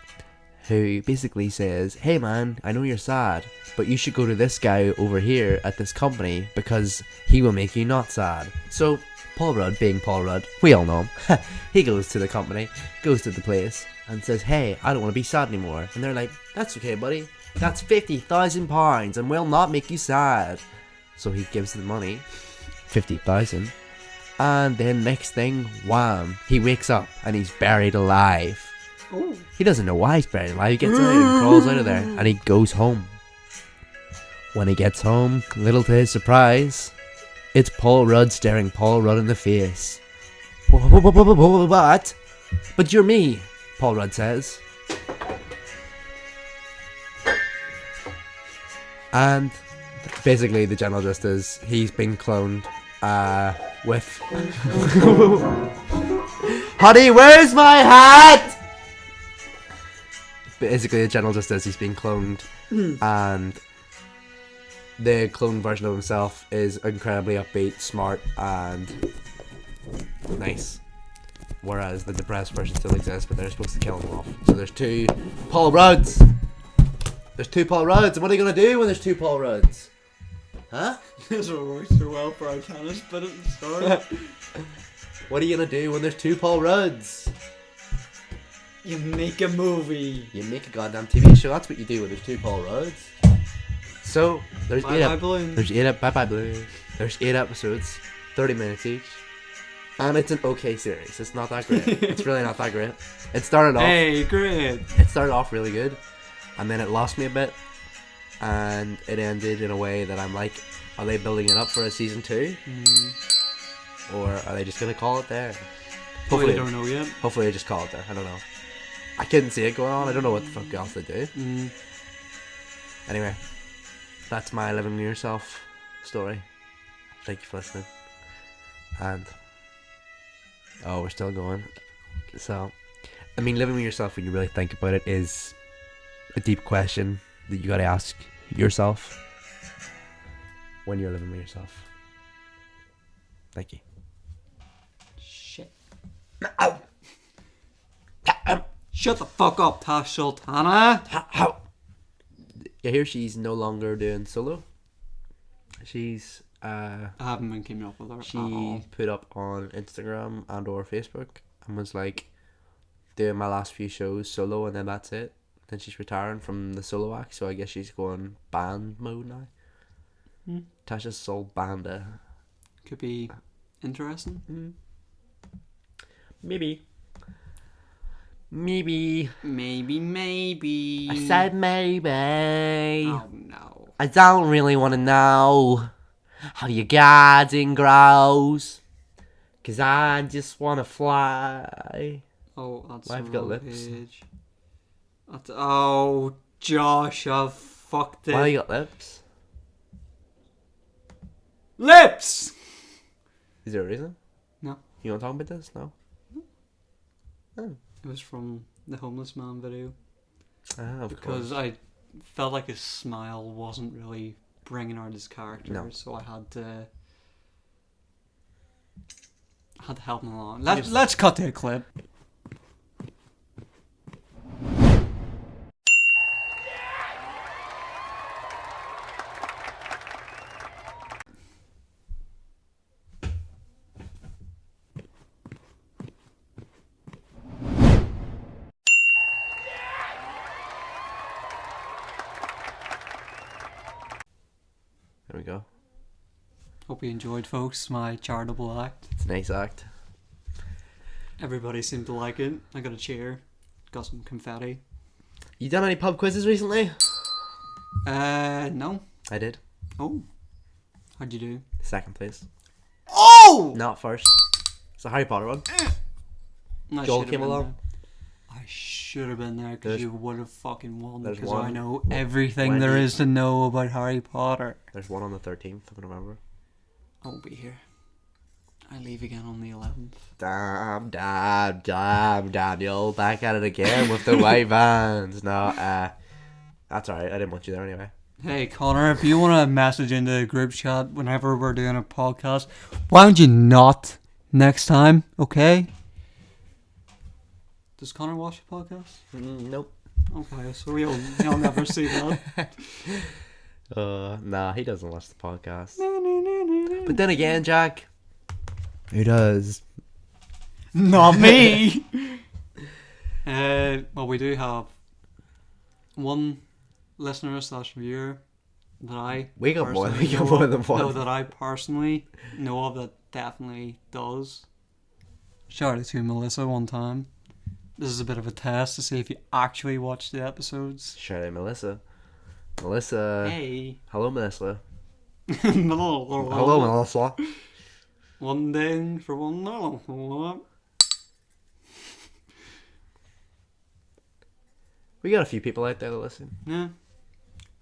[SPEAKER 2] who basically says, "Hey man, I know you're sad, but you should go to this guy over here at this company because he will make you not sad." So Paul Rudd, being Paul Rudd, we all know him, he goes to the company, goes to the place, and says, "Hey, I don't want to be sad anymore." And they're like, "That's okay, buddy. That's £50,000 and will not make you sad." So he gives the money, 50,000, And then next thing, wham, he wakes up and he's buried alive.
[SPEAKER 1] Oh.
[SPEAKER 2] He doesn't know why he's buried alive. He gets out and crawls out of there and he goes home. When he gets home, little to his surprise, it's Paul Rudd staring Paul Rudd in the face. What? But you're me, Paul Rudd says. And basically the general gist is he's been cloned with... Honey, where's my hat? Basically the general gist is he's been cloned and the cloned version of himself is incredibly upbeat, smart and nice. Whereas the depressed version still exists, but they're supposed to kill him off. So there's two Paul Rudds. There's two Paul Rudds. And what are you going to do when there's two Paul Rudds? Huh?
[SPEAKER 1] This will work so well for our tennis bit at the start.
[SPEAKER 2] What are you going to do when there's two Paul Rudds?
[SPEAKER 1] You make a movie.
[SPEAKER 2] You make a goddamn TV show. That's what you do when there's two Paul Rudds. So there's
[SPEAKER 1] Bye Balloon.
[SPEAKER 2] There's 8 episodes, 30 minutes each. And it's an okay series. It's not that great. It's really not that great. It started off...
[SPEAKER 1] Hey, great.
[SPEAKER 2] It started off really good. And then it lost me a bit. And it ended in a way that I'm like, are they building it up for a season 2? Or are they just going to call it there?
[SPEAKER 1] Hopefully, I don't know yet.
[SPEAKER 2] Hopefully they just call it there. I don't know. I couldn't see it going on. I don't know what the fuck else they do. Anyway, that's my Living With Yourself story. Thank you for listening. And... oh, we're still going. So, I mean, living with yourself, when you really think about it, is a deep question that you gotta ask yourself when you're living with yourself. Thank you.
[SPEAKER 1] Shit. Ow. Shut the fuck up, Tash Sultana.
[SPEAKER 2] How? You hear she's no longer doing solo? She's
[SPEAKER 1] I haven't been keeping up with her
[SPEAKER 2] she
[SPEAKER 1] at all.
[SPEAKER 2] put up on Instagram and or Facebook and was like doing my last few shows solo and then that's it. Then she's retiring from the solo act, so I guess she's going band mode now. Tasha's Soul Banda.
[SPEAKER 1] Could be interesting.
[SPEAKER 2] Maybe.
[SPEAKER 1] Maybe.
[SPEAKER 2] I said maybe.
[SPEAKER 1] Oh no.
[SPEAKER 2] I don't really want to know how your garden grows, 'cause I just want to fly.
[SPEAKER 1] Oh, that's
[SPEAKER 2] I've got lips.
[SPEAKER 1] page. Oh, Josh, I've fucked it.
[SPEAKER 2] Why you got lips?
[SPEAKER 1] Lips!
[SPEAKER 2] Is there a reason?
[SPEAKER 1] No.
[SPEAKER 2] You want to talk about this? No? Oh.
[SPEAKER 1] It was from the Homeless Man video.
[SPEAKER 2] Of
[SPEAKER 1] Because
[SPEAKER 2] course.
[SPEAKER 1] I felt like his smile wasn't really bringing out his character,
[SPEAKER 2] No.
[SPEAKER 1] so I had to help him along. Let's cut to a clip.
[SPEAKER 2] There we go.
[SPEAKER 1] Hope you enjoyed, folks, my charitable act.
[SPEAKER 2] It's a nice act.
[SPEAKER 1] Everybody seemed to like it. I got a chair, got some confetti.
[SPEAKER 2] You done any pub quizzes recently?
[SPEAKER 1] No.
[SPEAKER 2] I did.
[SPEAKER 1] Oh. How'd you do?
[SPEAKER 2] Second place.
[SPEAKER 1] Oh!
[SPEAKER 2] Not first. It's a Harry Potter one.
[SPEAKER 1] I
[SPEAKER 2] Joel
[SPEAKER 1] should've
[SPEAKER 2] came
[SPEAKER 1] been
[SPEAKER 2] along.
[SPEAKER 1] there. I should have been there because
[SPEAKER 2] There's-
[SPEAKER 1] you would have fucking won.
[SPEAKER 2] there's
[SPEAKER 1] Because
[SPEAKER 2] one-
[SPEAKER 1] I know
[SPEAKER 2] one-
[SPEAKER 1] everything there
[SPEAKER 2] Wendy.
[SPEAKER 1] is to know about Harry Potter.
[SPEAKER 2] There's one on the 13th of November.
[SPEAKER 1] I won't be here. I leave again on the 11th.
[SPEAKER 2] Damn, Daniel. Back at it again with the white vans. No, that's alright. I didn't want you there anyway.
[SPEAKER 1] Hey, Connor, if you want to message into the group chat whenever we're doing a podcast, why don't you not next time, okay? Does Connor watch the podcast?
[SPEAKER 2] Nope.
[SPEAKER 1] Okay, so you'll never see that.
[SPEAKER 2] Nah, he doesn't watch the podcast. But then again, Jack, who does?
[SPEAKER 1] Not me! Well, we do have one listener / viewer that I
[SPEAKER 2] We got more
[SPEAKER 1] personally
[SPEAKER 2] than
[SPEAKER 1] know
[SPEAKER 2] one.
[SPEAKER 1] of, no, that I personally know of that definitely does. Shout out to Melissa one time. This is a bit of a test to see if you actually watch the episodes.
[SPEAKER 2] Shout out Melissa. Melissa.
[SPEAKER 1] Hey.
[SPEAKER 2] Hello, Melissa.
[SPEAKER 1] Hello,
[SPEAKER 2] Hello, Melissa.
[SPEAKER 1] One thing for one.
[SPEAKER 2] We got a few people out there that listen.
[SPEAKER 1] Yeah.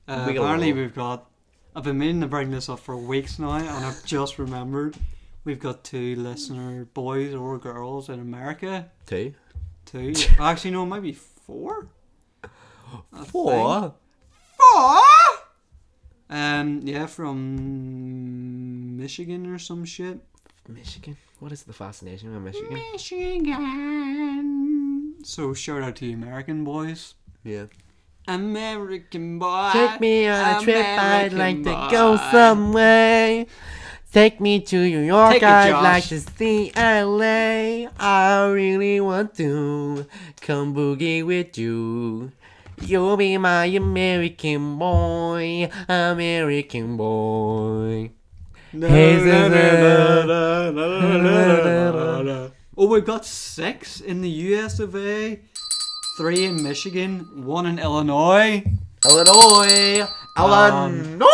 [SPEAKER 2] We got
[SPEAKER 1] Apparently
[SPEAKER 2] a lot.
[SPEAKER 1] we've got... I've been meaning to bring this up for weeks now, and I've just remembered. We've got 2 listener boys or girls in America.
[SPEAKER 2] 2?
[SPEAKER 1] 2. Actually, no, it might be 4.
[SPEAKER 2] 4?
[SPEAKER 1] 4? Yeah, from Michigan or some shit.
[SPEAKER 2] Michigan? What is the fascination with Michigan?
[SPEAKER 1] Michigan. So shout out to you American boys.
[SPEAKER 2] Yeah.
[SPEAKER 1] American boy.
[SPEAKER 2] Take me on a trip, I'd like
[SPEAKER 1] American
[SPEAKER 2] to go
[SPEAKER 1] boy.
[SPEAKER 2] somewhere. Take me to New York,
[SPEAKER 1] Take it,
[SPEAKER 2] I'd
[SPEAKER 1] Josh.
[SPEAKER 2] like to see LA. I really want to come boogie with you. You'll be my American boy, American boy.
[SPEAKER 1] Oh, we've got 6 in the US of A, 3 in Michigan, 1 in Illinois.
[SPEAKER 2] Illinois, Illinois.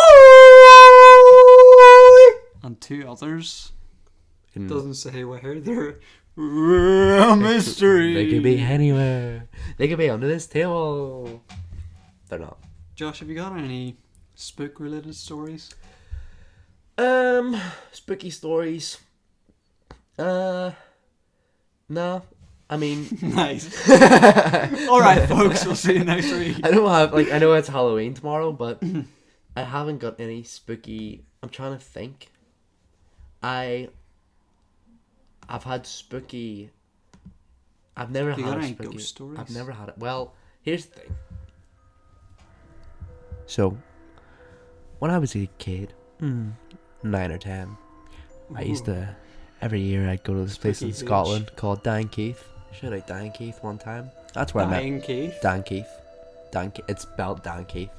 [SPEAKER 1] And 2 others.
[SPEAKER 2] In-
[SPEAKER 1] Doesn't say where. They're a mystery.
[SPEAKER 2] They could be anywhere. They could be under this table. They're not.
[SPEAKER 1] Josh, have you got any spook-related stories?
[SPEAKER 2] Spooky stories. No. I mean,
[SPEAKER 1] Nice. Alright, folks, we'll see you next week.
[SPEAKER 2] I don't have, like, I know it's Halloween tomorrow, but I haven't got any spooky. I'm trying to think. I've had spooky. I've never
[SPEAKER 1] You
[SPEAKER 2] had
[SPEAKER 1] got
[SPEAKER 2] a
[SPEAKER 1] any
[SPEAKER 2] spooky.
[SPEAKER 1] ghost stories?
[SPEAKER 2] I've never had it. Well, here's the thing. So, when I was a kid, 9 or 10, I used to, every year I'd go to this place in
[SPEAKER 1] Spooky
[SPEAKER 2] Scotland called Dan Keith. Shout out Dan Keith one time. That's where I met
[SPEAKER 1] Dying Keith?
[SPEAKER 2] Dan Keith. It's spelled Dan Keith.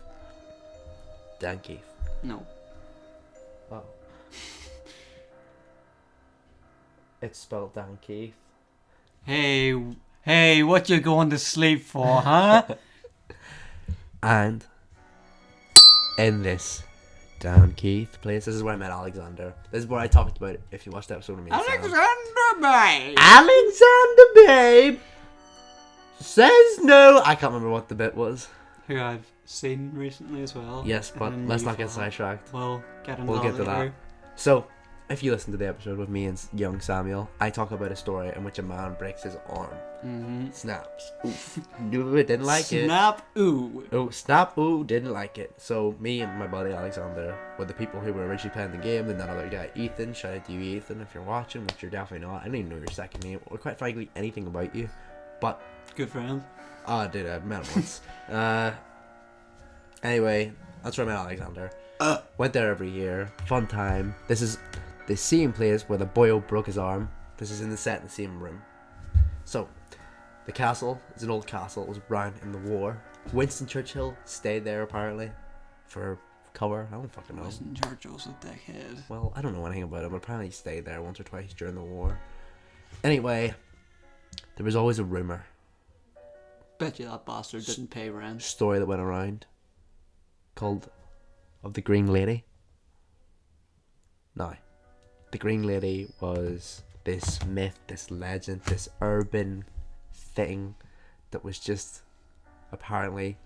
[SPEAKER 2] Dan Keith.
[SPEAKER 1] No.
[SPEAKER 2] Oh. It's spelled Dan Keith.
[SPEAKER 1] Hey, what you going to sleep for, huh?
[SPEAKER 2] And in this Dan Keith place, this is where I met Alexander. This is where I talked about it if you watched the episode of me. and Sam.
[SPEAKER 1] Babe.
[SPEAKER 2] Alexander, babe, says no. I can't remember what the bit was.
[SPEAKER 1] Who I've seen recently as well.
[SPEAKER 2] Yes, but
[SPEAKER 1] And
[SPEAKER 2] let's
[SPEAKER 1] you
[SPEAKER 2] not get
[SPEAKER 1] follow.
[SPEAKER 2] sidetracked.
[SPEAKER 1] We'll get into
[SPEAKER 2] We'll get to that.
[SPEAKER 1] later.
[SPEAKER 2] So, if you listen to the episode with me and young Samuel, I talk about a story in which a man breaks his arm.
[SPEAKER 1] Mm-hmm.
[SPEAKER 2] Snaps. Oof. Knew it, didn't like it.
[SPEAKER 1] Snap, ooh.
[SPEAKER 2] Oh, snap, ooh, didn't like it. So, me and my buddy Alexander were the people who were originally playing the game. Then that other guy, Ethan, shout out to you, Ethan, if you're watching, which you're definitely not. I don't even know your second name, or quite frankly, anything about you. But,
[SPEAKER 1] Good friend.
[SPEAKER 2] dude, I met him once. Anyway, that's where I met Alexander. Went there every year. Fun time. This is the same place where the boyo broke his arm. This is in the set in the same room. So, the castle is an old castle. It was brown in the war. Winston Churchill stayed there apparently for cover. I don't fucking know.
[SPEAKER 1] Winston Churchill's a dickhead.
[SPEAKER 2] Well, I don't know anything about him, but apparently he stayed there once or twice during the war. Anyway, there was always a rumour,
[SPEAKER 1] Bet you that bastard didn't pay rent.
[SPEAKER 2] story that went around called of the Green Lady. Now, the Green Lady was this myth, this legend, this urban thing that was just apparently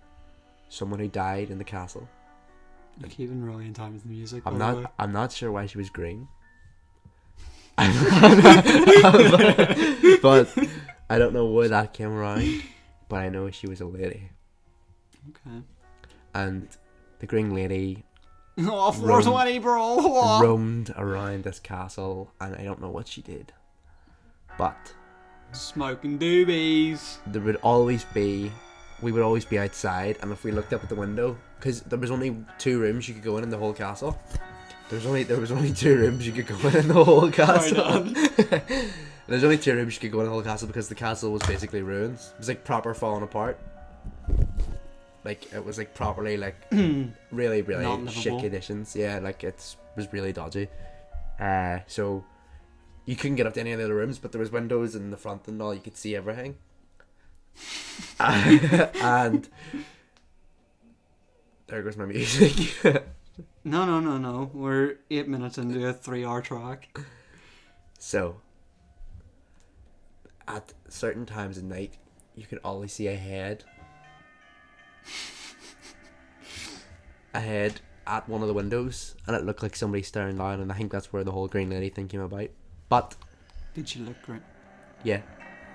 [SPEAKER 2] someone who died in the castle.
[SPEAKER 1] You're keeping really in time with the music.
[SPEAKER 2] I'm
[SPEAKER 1] by the way.
[SPEAKER 2] not. I'm not sure why she was green. but I don't know where that came around. But I know she was a lady,
[SPEAKER 1] Okay.
[SPEAKER 2] and the Green Lady
[SPEAKER 1] Oh, 420, bro.
[SPEAKER 2] roamed around this castle, and I don't know what she did. But
[SPEAKER 1] Smoking doobies.
[SPEAKER 2] there would always be, we would always be outside, and if we looked up at the window, because there was only 2 rooms you could go in the whole castle. There was only 2 rooms you could go in the whole castle. There's only 2 rooms you could go in the whole castle because the castle was basically ruins. It was like proper falling apart. Like it was like properly like really
[SPEAKER 1] Not
[SPEAKER 2] shit
[SPEAKER 1] livable.
[SPEAKER 2] conditions. Yeah, like it was really dodgy. So you couldn't get up to any of the other rooms, but there was windows in the front and all. You could see everything. And there goes my music.
[SPEAKER 1] No. We're 8 minutes into a 3-hour track.
[SPEAKER 2] So, at certain times of night, you could always see a head. A head at one of the windows, and it looked like somebody staring down, and I think that's where the whole green lady thing came about. But
[SPEAKER 1] Did she look great?
[SPEAKER 2] yeah,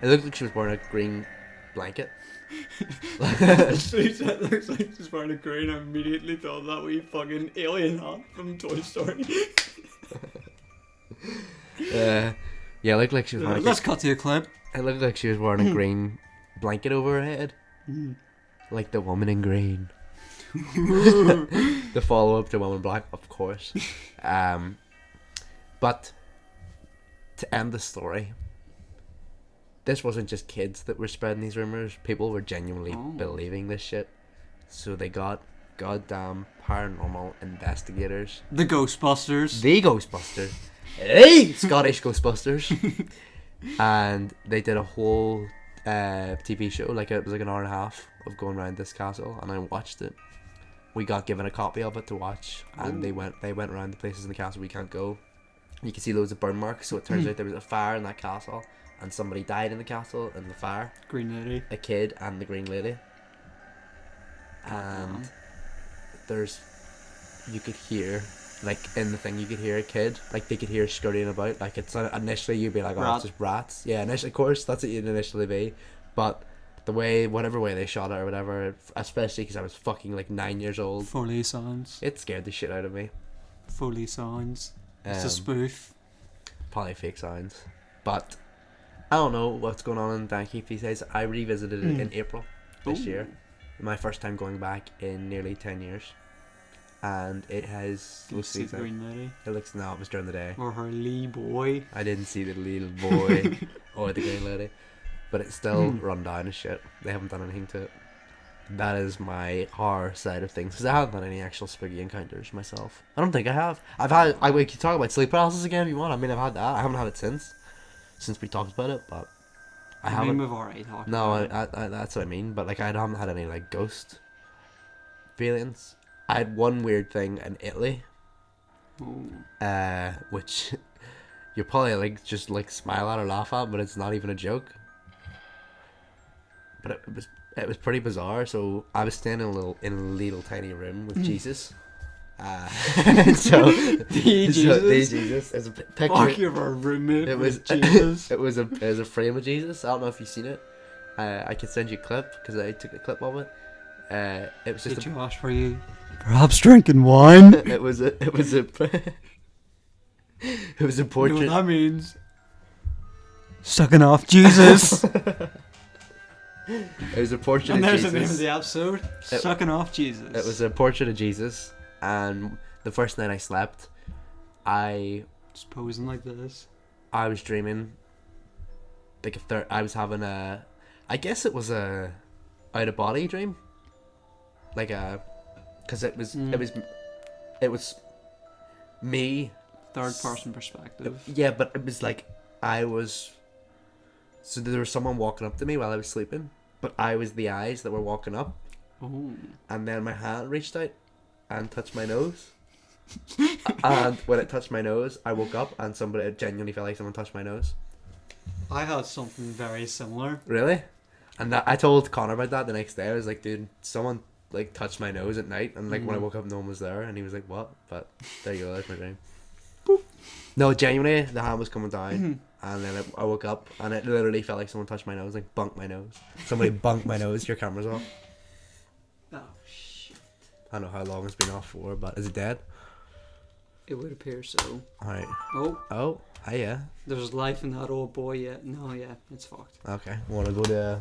[SPEAKER 2] it looked like she was wearing a green blanket.
[SPEAKER 1] She said looks like she's wearing a green. I immediately thought that wee fucking alien hat from Toy Story.
[SPEAKER 2] Yeah, it looked like she was wearing.
[SPEAKER 1] Let's cut to a clip.
[SPEAKER 2] It looked like she was wearing a green blanket over her head, like the woman in green. The follow up to Woman in Black, of course. But to end the story, this wasn't just kids that were spreading these rumors. People were genuinely believing this shit. So they got goddamn paranormal investigators.
[SPEAKER 1] The Ghostbusters.
[SPEAKER 2] The Ghostbusters. Hey! Scottish Ghostbusters. And they did a whole TV show. Like it was like an hour and a half of going around this castle, and I watched it. We got given a copy of it to watch, and they went around the places in the castle we can't go. You can see loads of burn marks, so it turns out there was a fire in that castle, and somebody died in the castle in the fire.
[SPEAKER 1] Green Lady.
[SPEAKER 2] A kid and the Green Lady. And you could hear, like in the thing, you could hear a kid, like they could hear scurrying about. Like it's initially you'd be like, oh, it's just rats. Yeah, initially, of course, that's what you'd initially be, but whatever way they shot it or whatever, especially because I was fucking like 9 years old.
[SPEAKER 1] Foley sounds.
[SPEAKER 2] It scared the shit out of me.
[SPEAKER 1] Foley sounds. It's a spoof.
[SPEAKER 2] Probably fake sounds. But I don't know what's going on in Dankeith these days. I revisited it in April this year. My first time going back in nearly 10 years. And it has...
[SPEAKER 1] Did you see the Green Lady?
[SPEAKER 2] It looks... No, it was during the day.
[SPEAKER 1] Or her lee boy.
[SPEAKER 2] I didn't see the little boy or the Green Lady. But it's still run down as shit. They haven't done anything to it. That is my horror side of things. Because I haven't had any actual spooky encounters myself. I don't think I have. We can talk about sleep paralysis again if you want. I mean, I've had that. I haven't had it since we talked about it, but I haven't.
[SPEAKER 1] We've already talked
[SPEAKER 2] no,
[SPEAKER 1] about it.
[SPEAKER 2] I that's what I mean. But like, I haven't had any like ghost feelings. I had one weird thing in Italy. Which you probably like just like smile at or laugh at, but it's not even a joke. But it was pretty bizarre. So I was staying in a little tiny room with Jesus. So the Jesus is a picture.
[SPEAKER 1] Fuck, you're a roommate.
[SPEAKER 2] It was
[SPEAKER 1] Jesus.
[SPEAKER 2] it was a frame of Jesus. I don't know if you've seen it. I can send you a clip because I took a clip of it. It was just.
[SPEAKER 1] Did you ask for you? Perhaps drinking wine.
[SPEAKER 2] It was a it was a portrait.
[SPEAKER 1] You know what that means? Sucking off Jesus.
[SPEAKER 2] It was a portrait
[SPEAKER 1] and
[SPEAKER 2] of
[SPEAKER 1] there's
[SPEAKER 2] Jesus.
[SPEAKER 1] the name of the episode. Sucking off Jesus.
[SPEAKER 2] It was a portrait of Jesus, and the first night I slept, I
[SPEAKER 1] just posing like this.
[SPEAKER 2] I was dreaming. Like I was having a, I guess it was a out of body dream. Like because it was me.
[SPEAKER 1] Third person perspective.
[SPEAKER 2] Yeah, but it was like I was. So there was someone walking up to me while I was sleeping, but I was the eyes that were walking up.
[SPEAKER 1] Oh.
[SPEAKER 2] And then my hand reached out and touched my nose. And when it touched my nose, I woke up and it genuinely felt like someone touched my nose.
[SPEAKER 1] I had something very similar.
[SPEAKER 2] Really? And I told Connor about that the next day. I was like, dude, someone like touched my nose at night, and like when I woke up, no one was there, and he was like, what? But there you go, that's my dream. Boop. No, genuinely, the hand was coming down, and then I woke up, and it literally felt like someone touched my nose, like bunked my nose. Somebody bunked my nose. Your camera's off.
[SPEAKER 1] Oh shit!
[SPEAKER 2] I don't know how long it's been off for, but is it dead?
[SPEAKER 1] It would appear so.
[SPEAKER 2] Alright.
[SPEAKER 1] Oh.
[SPEAKER 2] Hi, yeah.
[SPEAKER 1] There's life in that old boy yet. No, yeah, it's fucked.
[SPEAKER 2] Okay. Wanna go to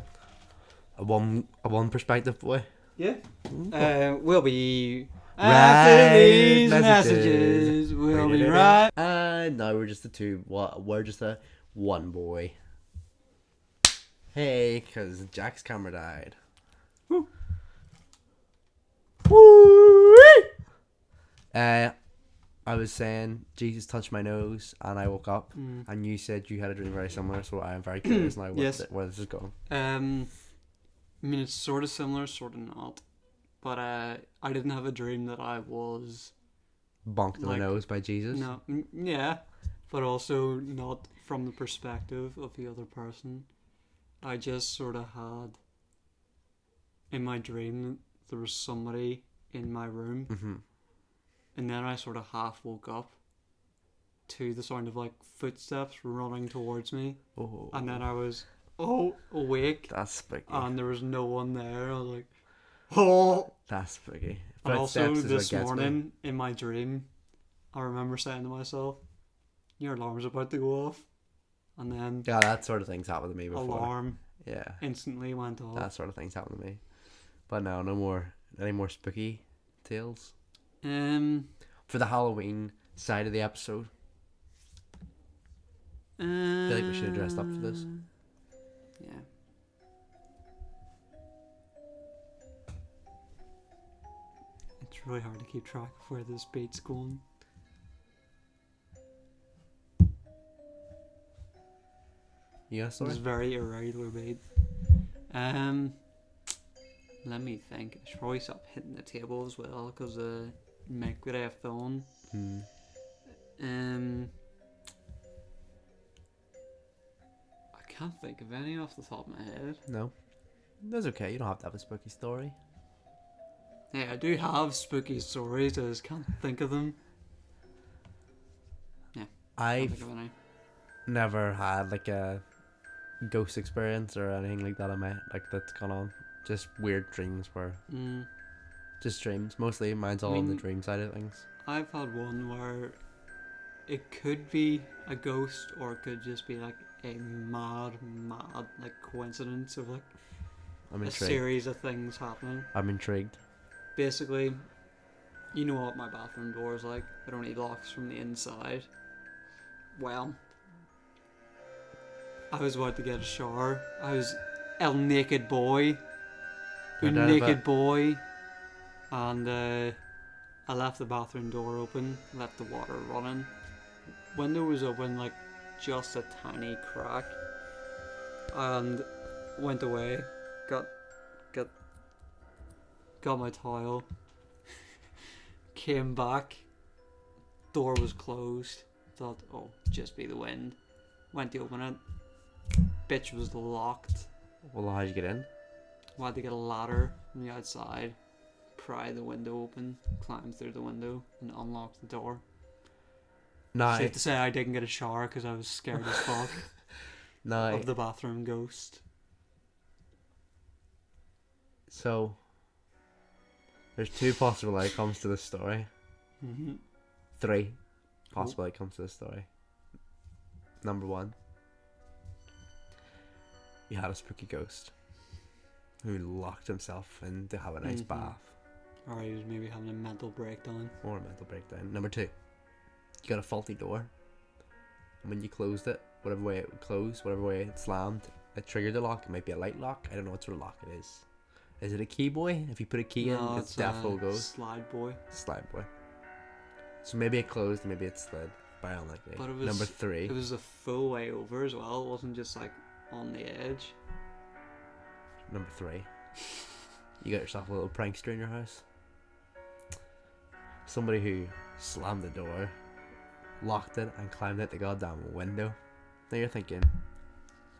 [SPEAKER 2] a one perspective boy?
[SPEAKER 1] Yeah. We'll be
[SPEAKER 2] After
[SPEAKER 1] these messages. We'll be right.
[SPEAKER 2] No, we're just the two. We're just a one boy. Hey, because Jack's camera died. Woo. Woo. I was saying Jesus touched my nose, and I woke up,
[SPEAKER 1] Mm.
[SPEAKER 2] and you said you had a dream very similar. So I am very curious now.
[SPEAKER 1] Yes.
[SPEAKER 2] Where this is going?
[SPEAKER 1] I mean, it's sort of similar, sort of not. But I didn't have a dream that I was
[SPEAKER 2] Bonked in the
[SPEAKER 1] Like,
[SPEAKER 2] nose by Jesus.
[SPEAKER 1] no, yeah, but also not from the perspective of the other person. I just sort of had in my dream there was somebody in my room,
[SPEAKER 2] Mm-hmm.
[SPEAKER 1] and then I sort of half woke up to the sound of like footsteps running towards me,
[SPEAKER 2] Oh,
[SPEAKER 1] and then I was awake,
[SPEAKER 2] that's spooky.
[SPEAKER 1] and there was no one there. I was like, oh.
[SPEAKER 2] That's spooky.
[SPEAKER 1] And also
[SPEAKER 2] Footsteps is what
[SPEAKER 1] this
[SPEAKER 2] gets me.
[SPEAKER 1] morning in my dream, I remember saying to myself, "Your alarm's about to go off," and then
[SPEAKER 2] Yeah, that sort of thing's happened to me before.
[SPEAKER 1] alarm
[SPEAKER 2] Yeah,
[SPEAKER 1] instantly went off.
[SPEAKER 2] that sort of thing's happened to me. But no, no more. Any more spooky tales for the Halloween side of the episode? I feel like we should have dressed up for this.
[SPEAKER 1] Yeah. It's really hard to keep track of where this beat's going.
[SPEAKER 2] You got a
[SPEAKER 1] It's
[SPEAKER 2] story?
[SPEAKER 1] a very irregular beat. Let me think. I should probably stop hitting the table as well because mic would have on.
[SPEAKER 2] Hmm.
[SPEAKER 1] I can't think of any off the top of my head.
[SPEAKER 2] No, that's okay. You don't have to have a spooky story.
[SPEAKER 1] Yeah, I do have spooky stories. I just can't think of them. Can't
[SPEAKER 2] I've
[SPEAKER 1] think of any.
[SPEAKER 2] never had like a ghost experience or anything like that. That's gone on. Just weird dreams where just dreams. Mostly mine's all on the
[SPEAKER 1] mean-
[SPEAKER 2] dream side of things.
[SPEAKER 1] I've had one where it could be a ghost or it could just be like a mad like coincidence of like
[SPEAKER 2] I'm
[SPEAKER 1] a
[SPEAKER 2] intrigued.
[SPEAKER 1] series of things happening.
[SPEAKER 2] I'm intrigued.
[SPEAKER 1] Basically, you know what my bathroom door is like. It only locks from the inside. Well, I was about to get a shower. I was a naked boy.
[SPEAKER 2] No doubt about
[SPEAKER 1] Naked
[SPEAKER 2] it.
[SPEAKER 1] boy. And I left the bathroom door open, left the water running. Window was open like just a tiny crack. And went away, got my towel, came back, door was closed, thought, oh, just be the wind. Went to open it, bitch was locked.
[SPEAKER 2] Well, how'd you get in?
[SPEAKER 1] I had to get a ladder from the outside, pry the window open, climb through the window, and unlock the door.
[SPEAKER 2] No,
[SPEAKER 1] Safe to say I didn't get a shower because I was scared as fuck
[SPEAKER 2] no.
[SPEAKER 1] of the bathroom ghost.
[SPEAKER 2] So there's two possible outcomes to this story.
[SPEAKER 1] Mm-hmm.
[SPEAKER 2] Three possible outcomes to this story. Number one, you had a spooky ghost who locked himself in to have a nice
[SPEAKER 1] Mhm.
[SPEAKER 2] bath
[SPEAKER 1] Or he was maybe having a mental breakdown.
[SPEAKER 2] or a mental breakdown. Number two, you got a faulty door, and when you closed it, whatever way it closed, whatever way it slammed, it triggered the lock. It might be a light lock. I don't know what sort of lock it is. Is it a key boy? If you put a key
[SPEAKER 1] No,
[SPEAKER 2] in, it's defo
[SPEAKER 1] a
[SPEAKER 2] goes.
[SPEAKER 1] slide boy.
[SPEAKER 2] Slide boy. So maybe it closed, maybe it slid. Very unlikely.
[SPEAKER 1] But it was-
[SPEAKER 2] Number three.
[SPEAKER 1] It was a full way over as well. It wasn't just like on the edge.
[SPEAKER 2] Number three. You got yourself a little prankster in your house. Somebody who slammed the door, locked it, and climbed out the goddamn window. Now you're thinking,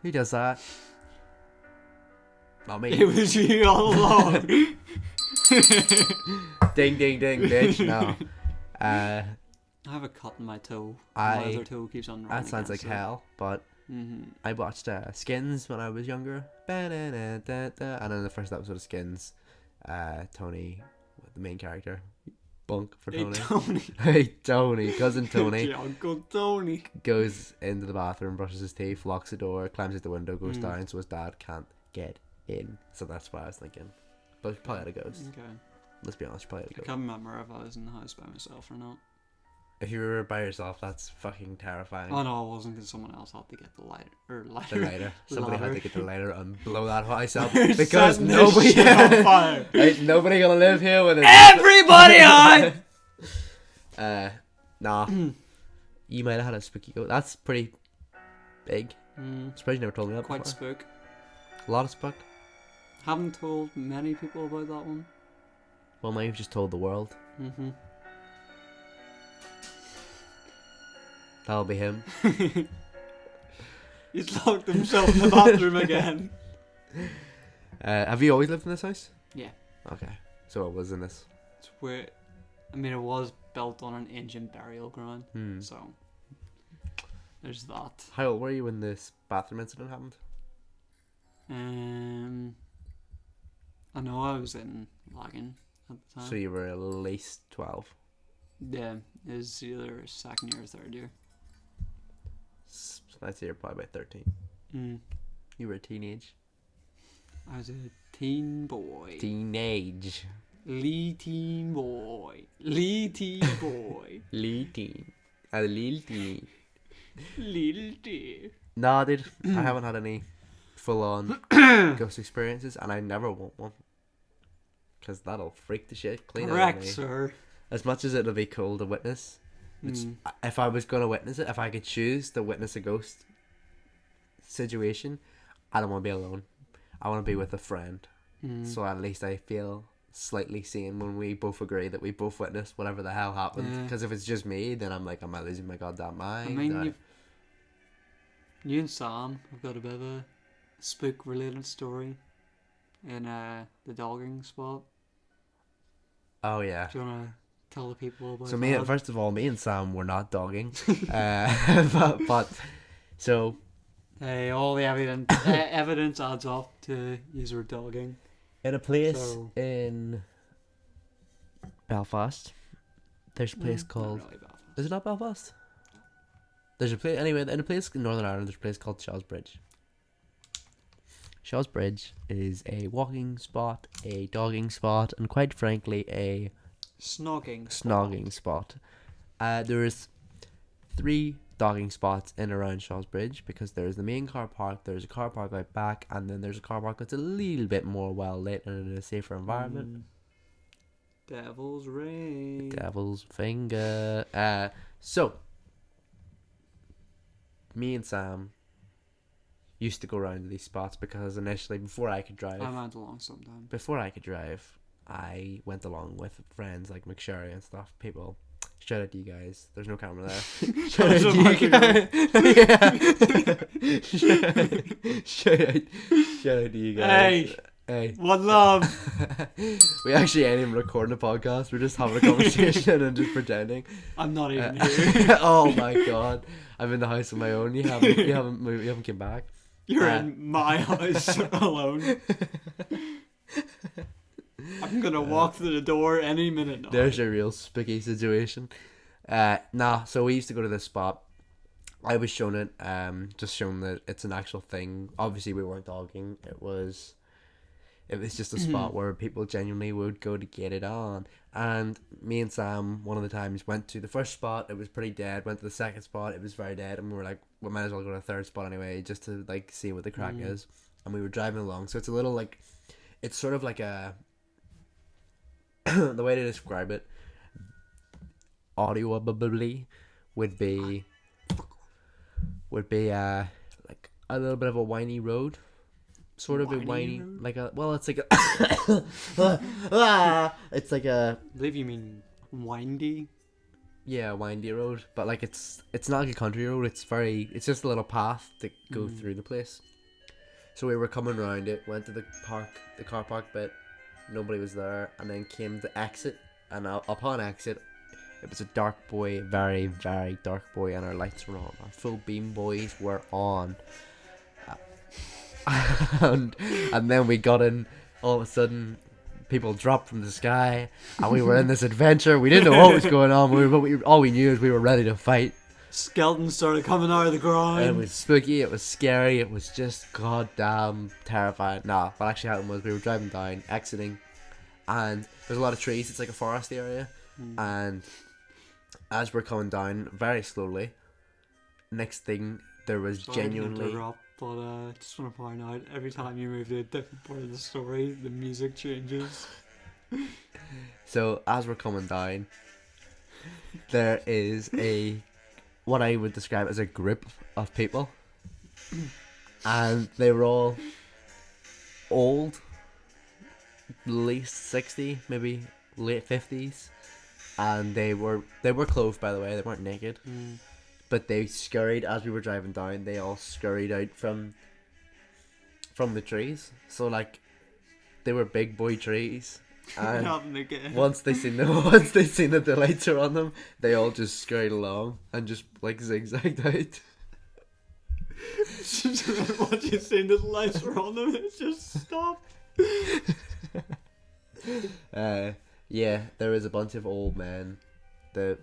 [SPEAKER 2] who does that? Not me.
[SPEAKER 1] It was you all along.
[SPEAKER 2] Ding ding ding, bitch. No.
[SPEAKER 1] I have a cut in my toe.
[SPEAKER 2] I-
[SPEAKER 1] My other toe keeps on running.
[SPEAKER 2] That sounds like hell, but
[SPEAKER 1] Mm-hmm.
[SPEAKER 2] I watched Skins when I was younger. Ba-da-da-da-da. And in the first episode of Skins, Tony, the main character, Bunk for
[SPEAKER 1] Hey,
[SPEAKER 2] Tony.
[SPEAKER 1] Tony.
[SPEAKER 2] Hey, Tony, cousin Tony,
[SPEAKER 1] Your Uncle Tony.
[SPEAKER 2] goes into the bathroom, brushes his teeth, locks the door, climbs out the window, goes
[SPEAKER 1] Mm.
[SPEAKER 2] down so his dad can't get in. So that's what I was thinking. But you probably had a ghost.
[SPEAKER 1] Okay.
[SPEAKER 2] Let's be honest, you probably had a
[SPEAKER 1] I
[SPEAKER 2] ghost.
[SPEAKER 1] can't remember if I was in the house by myself or not.
[SPEAKER 2] If you were by yourself, that's fucking terrifying.
[SPEAKER 1] Oh no, it wasn't because someone else had to get the lighter.
[SPEAKER 2] The lighter. Somebody had
[SPEAKER 1] Ladder.
[SPEAKER 2] to get the lighter and blow that house up
[SPEAKER 1] You're
[SPEAKER 2] because
[SPEAKER 1] setting this
[SPEAKER 2] nobody
[SPEAKER 1] shit on fire.
[SPEAKER 2] Ain't nobody gonna live here when it's
[SPEAKER 1] Everybody on!
[SPEAKER 2] Nah. You might have had a spooky ghost. That's pretty big. Surprised you never told me that
[SPEAKER 1] Quite
[SPEAKER 2] before.
[SPEAKER 1] spook.
[SPEAKER 2] A lot of spook.
[SPEAKER 1] Haven't told many people about that one.
[SPEAKER 2] Well, now you've just told the world. That'll be him.
[SPEAKER 1] He's locked himself in the bathroom again.
[SPEAKER 2] Have you always lived in this house?
[SPEAKER 1] Yeah.
[SPEAKER 2] Okay. So it was in this.
[SPEAKER 1] It's where, I mean, it was built on an ancient burial ground, so there's that.
[SPEAKER 2] How old were you when this bathroom incident happened?
[SPEAKER 1] I know I was in Lagan at the time.
[SPEAKER 2] So you were at least 12.
[SPEAKER 1] Yeah, it was either second year or third year.
[SPEAKER 2] So I'd say you're probably about 13. You were a teenage.
[SPEAKER 1] I was a teen boy.
[SPEAKER 2] Teenage.
[SPEAKER 1] Lee teen boy. Lee teen boy.
[SPEAKER 2] Lee teen. A little teen.
[SPEAKER 1] Little teen.
[SPEAKER 2] Nah, dude. I haven't had any full-on ghost experiences, and I never want one. Because that'll freak the shit clean out of
[SPEAKER 1] Correct,
[SPEAKER 2] me.
[SPEAKER 1] sir.
[SPEAKER 2] As much as it'll be cool to witness, if I was going to witness it, if I could choose to witness a ghost situation, I don't want to be alone. I want to be with a friend. So at least I feel slightly sane when we both agree that we both witnessed whatever the hell happened. Because if it's just me, then I'm like, am I losing my goddamn mind?
[SPEAKER 1] I mean, you and Sam have got a bit of a spook-related story in the dogging spot.
[SPEAKER 2] Oh, yeah.
[SPEAKER 1] Do you want to tell the people about
[SPEAKER 2] So
[SPEAKER 1] that?
[SPEAKER 2] first of all, me and Sam were not dogging. So...
[SPEAKER 1] Hey, all the evidence adds up to user dogging.
[SPEAKER 2] In a place in Belfast, there's a place called...
[SPEAKER 1] Not really Belfast.
[SPEAKER 2] Is it not Belfast? There's a place... Anyway, in a place in Northern Ireland, there's a place called Shaw's Bridge. Shaw's Bridge is a walking spot, a dogging spot, and quite frankly, a... Snogging spot. There's 3 dogging spots in around Shaw's Bridge, because there's the main car park, there's a car park out back, and then there's a car park that's a little bit more well lit and in a safer environment.
[SPEAKER 1] Devil's Ring.
[SPEAKER 2] Devil's Finger. So me and Sam used to go around to these spots because initially, before I could drive,
[SPEAKER 1] I went along sometimes.
[SPEAKER 2] I went along with friends like McSherry and stuff. People, shout out to you guys. There's no camera there. Shout out to you guys. Shout out to you guys. Hey.
[SPEAKER 1] One love.
[SPEAKER 2] We actually ain't even recording a podcast. We're just having a conversation and just pretending.
[SPEAKER 1] I'm not even here.
[SPEAKER 2] Oh my god. I'm in the house on my own. You haven't moved, you haven't came back.
[SPEAKER 1] You're in my house alone. I'm gonna walk through the door any minute now.
[SPEAKER 2] There's a real spooky situation. So we used to go to this spot. I was shown it, just shown that it's an actual thing. Obviously we weren't dogging. It was just a spot where people genuinely would go to get it on. And me and Sam, one of the times, went to the first spot. It was pretty dead. Went to the second spot. It was very dead. And we were like, we might as well go to the third spot anyway, just to like see what the crack is. And we were driving along. So it's a little like, it's sort of like a, the way to describe it, audibly would be like a little bit of a whiny road. Sort of a whiny, like a, well, it's like a, it's like a,
[SPEAKER 1] I believe you mean windy.
[SPEAKER 2] Yeah, windy road, but like it's not like a country road. It's just a little path to go through the place. So we were coming around it, went to the car park bit, nobody was there, and then came to exit, and upon exit, it was a dark boy, very, very dark boy, and our lights were on. Our full beam boys were on. And then we got in, all of a sudden people dropped from the sky and we were in this adventure. We didn't know what was going on, but all we knew is we were ready to fight.
[SPEAKER 1] Skeletons started coming out of the ground.
[SPEAKER 2] It was spooky, it was scary, it was just goddamn terrifying. But actually happened was we were driving down, exiting, and there's a lot of trees. It's like a forest area, and as we're coming down very slowly, next thing there was genuinely...
[SPEAKER 1] But I just want to point out, every time you move to a different part of the story, the music changes.
[SPEAKER 2] So as we're coming down, there is what I would describe as a group of people, and they were all old, late 60, maybe late 50s, and they were clothed, by the way. They weren't naked, but they scurried as we were driving down. They all scurried out from the trees. So like they were big boy trees. And once they seen that the lights are on them, they all just scurried along and just like zigzagged out.
[SPEAKER 1] Once you seen the lights are on them, it's just stopped.
[SPEAKER 2] Yeah, there was a bunch of old men that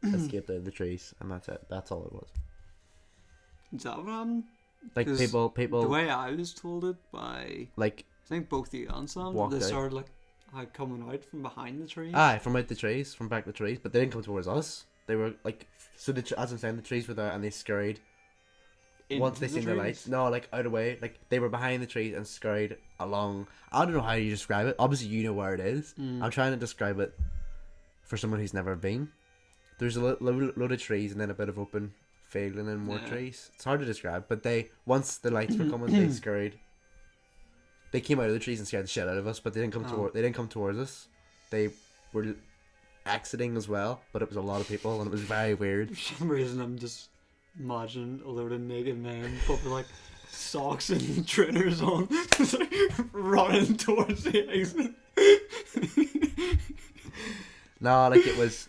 [SPEAKER 2] escaped out of the trees, and that's it. That's all it was.
[SPEAKER 1] Is that what happened?
[SPEAKER 2] Like people.
[SPEAKER 1] The way I was told it by,
[SPEAKER 2] like,
[SPEAKER 1] I think both you and Sam,
[SPEAKER 2] walked
[SPEAKER 1] they
[SPEAKER 2] out.
[SPEAKER 1] started like coming out from behind the trees.
[SPEAKER 2] Aye, from out the trees, from back the trees, but they didn't come towards us. They were like, so as I'm saying, the trees were there, and they scurried. Once they seen the lights, no, like out of the way, like they were behind the trees and scurried along. I don't know how you describe it. Obviously, you know where it is. I'm trying to describe it for someone who's never been. There's a load of trees and then a bit of open field and then more trees. It's hard to describe, but once the lights were coming, they scurried. They came out of the trees and scared the shit out of us, but they didn't come towards us. They were exiting as well, but it was a lot of people and it was very weird.
[SPEAKER 1] For some reason, I'm just imagining a load of naked men with like socks and trainers on, just like running towards the exit.
[SPEAKER 2] No, like it was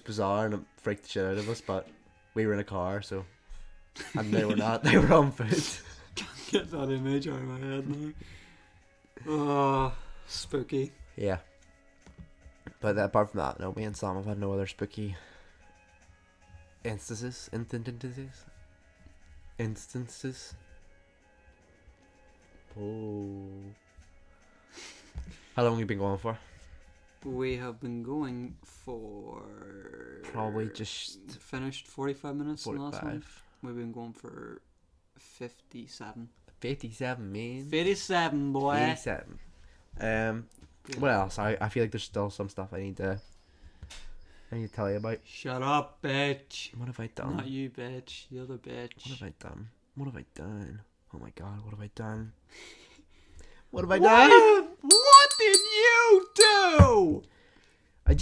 [SPEAKER 2] bizarre and it freaked the shit out of us, but we were in a car, so, and they were not. They were on foot.
[SPEAKER 1] Can't get that image out of my head now. Oh, spooky.
[SPEAKER 2] Yeah. But apart from that, no, me and Sam have had no other spooky instances. Oh. How long have you been going for?
[SPEAKER 1] We have been going for
[SPEAKER 2] Probably just
[SPEAKER 1] finished 45 minutes.
[SPEAKER 2] 45.
[SPEAKER 1] The last one. We've been going for 57.
[SPEAKER 2] 57, man.
[SPEAKER 1] 57, boy.
[SPEAKER 2] 57. What else? I feel like there's still some stuff I need to tell you about.
[SPEAKER 1] Shut up, bitch.
[SPEAKER 2] What have I done?
[SPEAKER 1] Not you, bitch. The other bitch.
[SPEAKER 2] What have I done? What have I done? Oh my god, what have I done? What have I done?
[SPEAKER 1] What did you do?
[SPEAKER 2] I'm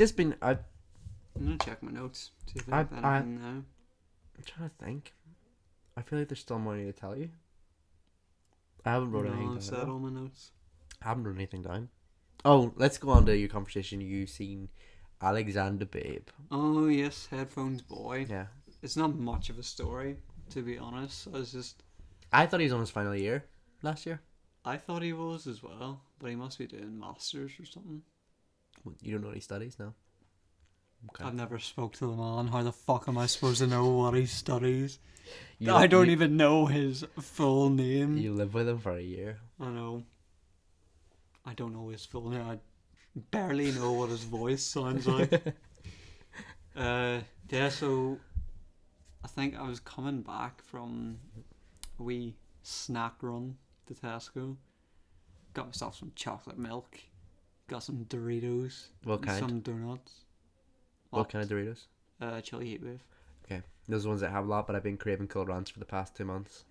[SPEAKER 1] gonna check my notes. See if I have anything now.
[SPEAKER 2] I'm trying to think. I feel like there's still more I need to tell you. I haven't wrote anything down.
[SPEAKER 1] I've said all my notes.
[SPEAKER 2] I haven't wrote anything down. Oh, let's go on to your conversation. You seen Alexander Babe.
[SPEAKER 1] Oh yes, headphones boy.
[SPEAKER 2] Yeah.
[SPEAKER 1] It's not much of a story, to be honest.
[SPEAKER 2] I thought he was on his final year last year.
[SPEAKER 1] I thought he was as well, but he must be doing masters or something.
[SPEAKER 2] You don't know what he studies now? Okay.
[SPEAKER 1] I've never spoke to the man. How the fuck am I supposed to know what he studies? I don't even know his full name.
[SPEAKER 2] You live with him for a year.
[SPEAKER 1] I know. I don't know his full name. I barely know what his voice sounds like. Yeah, so I think I was coming back from a wee snack run to Tesco. Got myself some chocolate milk. Got some Doritos.
[SPEAKER 2] What kind?
[SPEAKER 1] Some donuts.
[SPEAKER 2] What kind of Doritos?
[SPEAKER 1] Chili heat wave.
[SPEAKER 2] Okay. Those are the ones that have a lot, but I've been craving Cool Ranch for the past 2 months.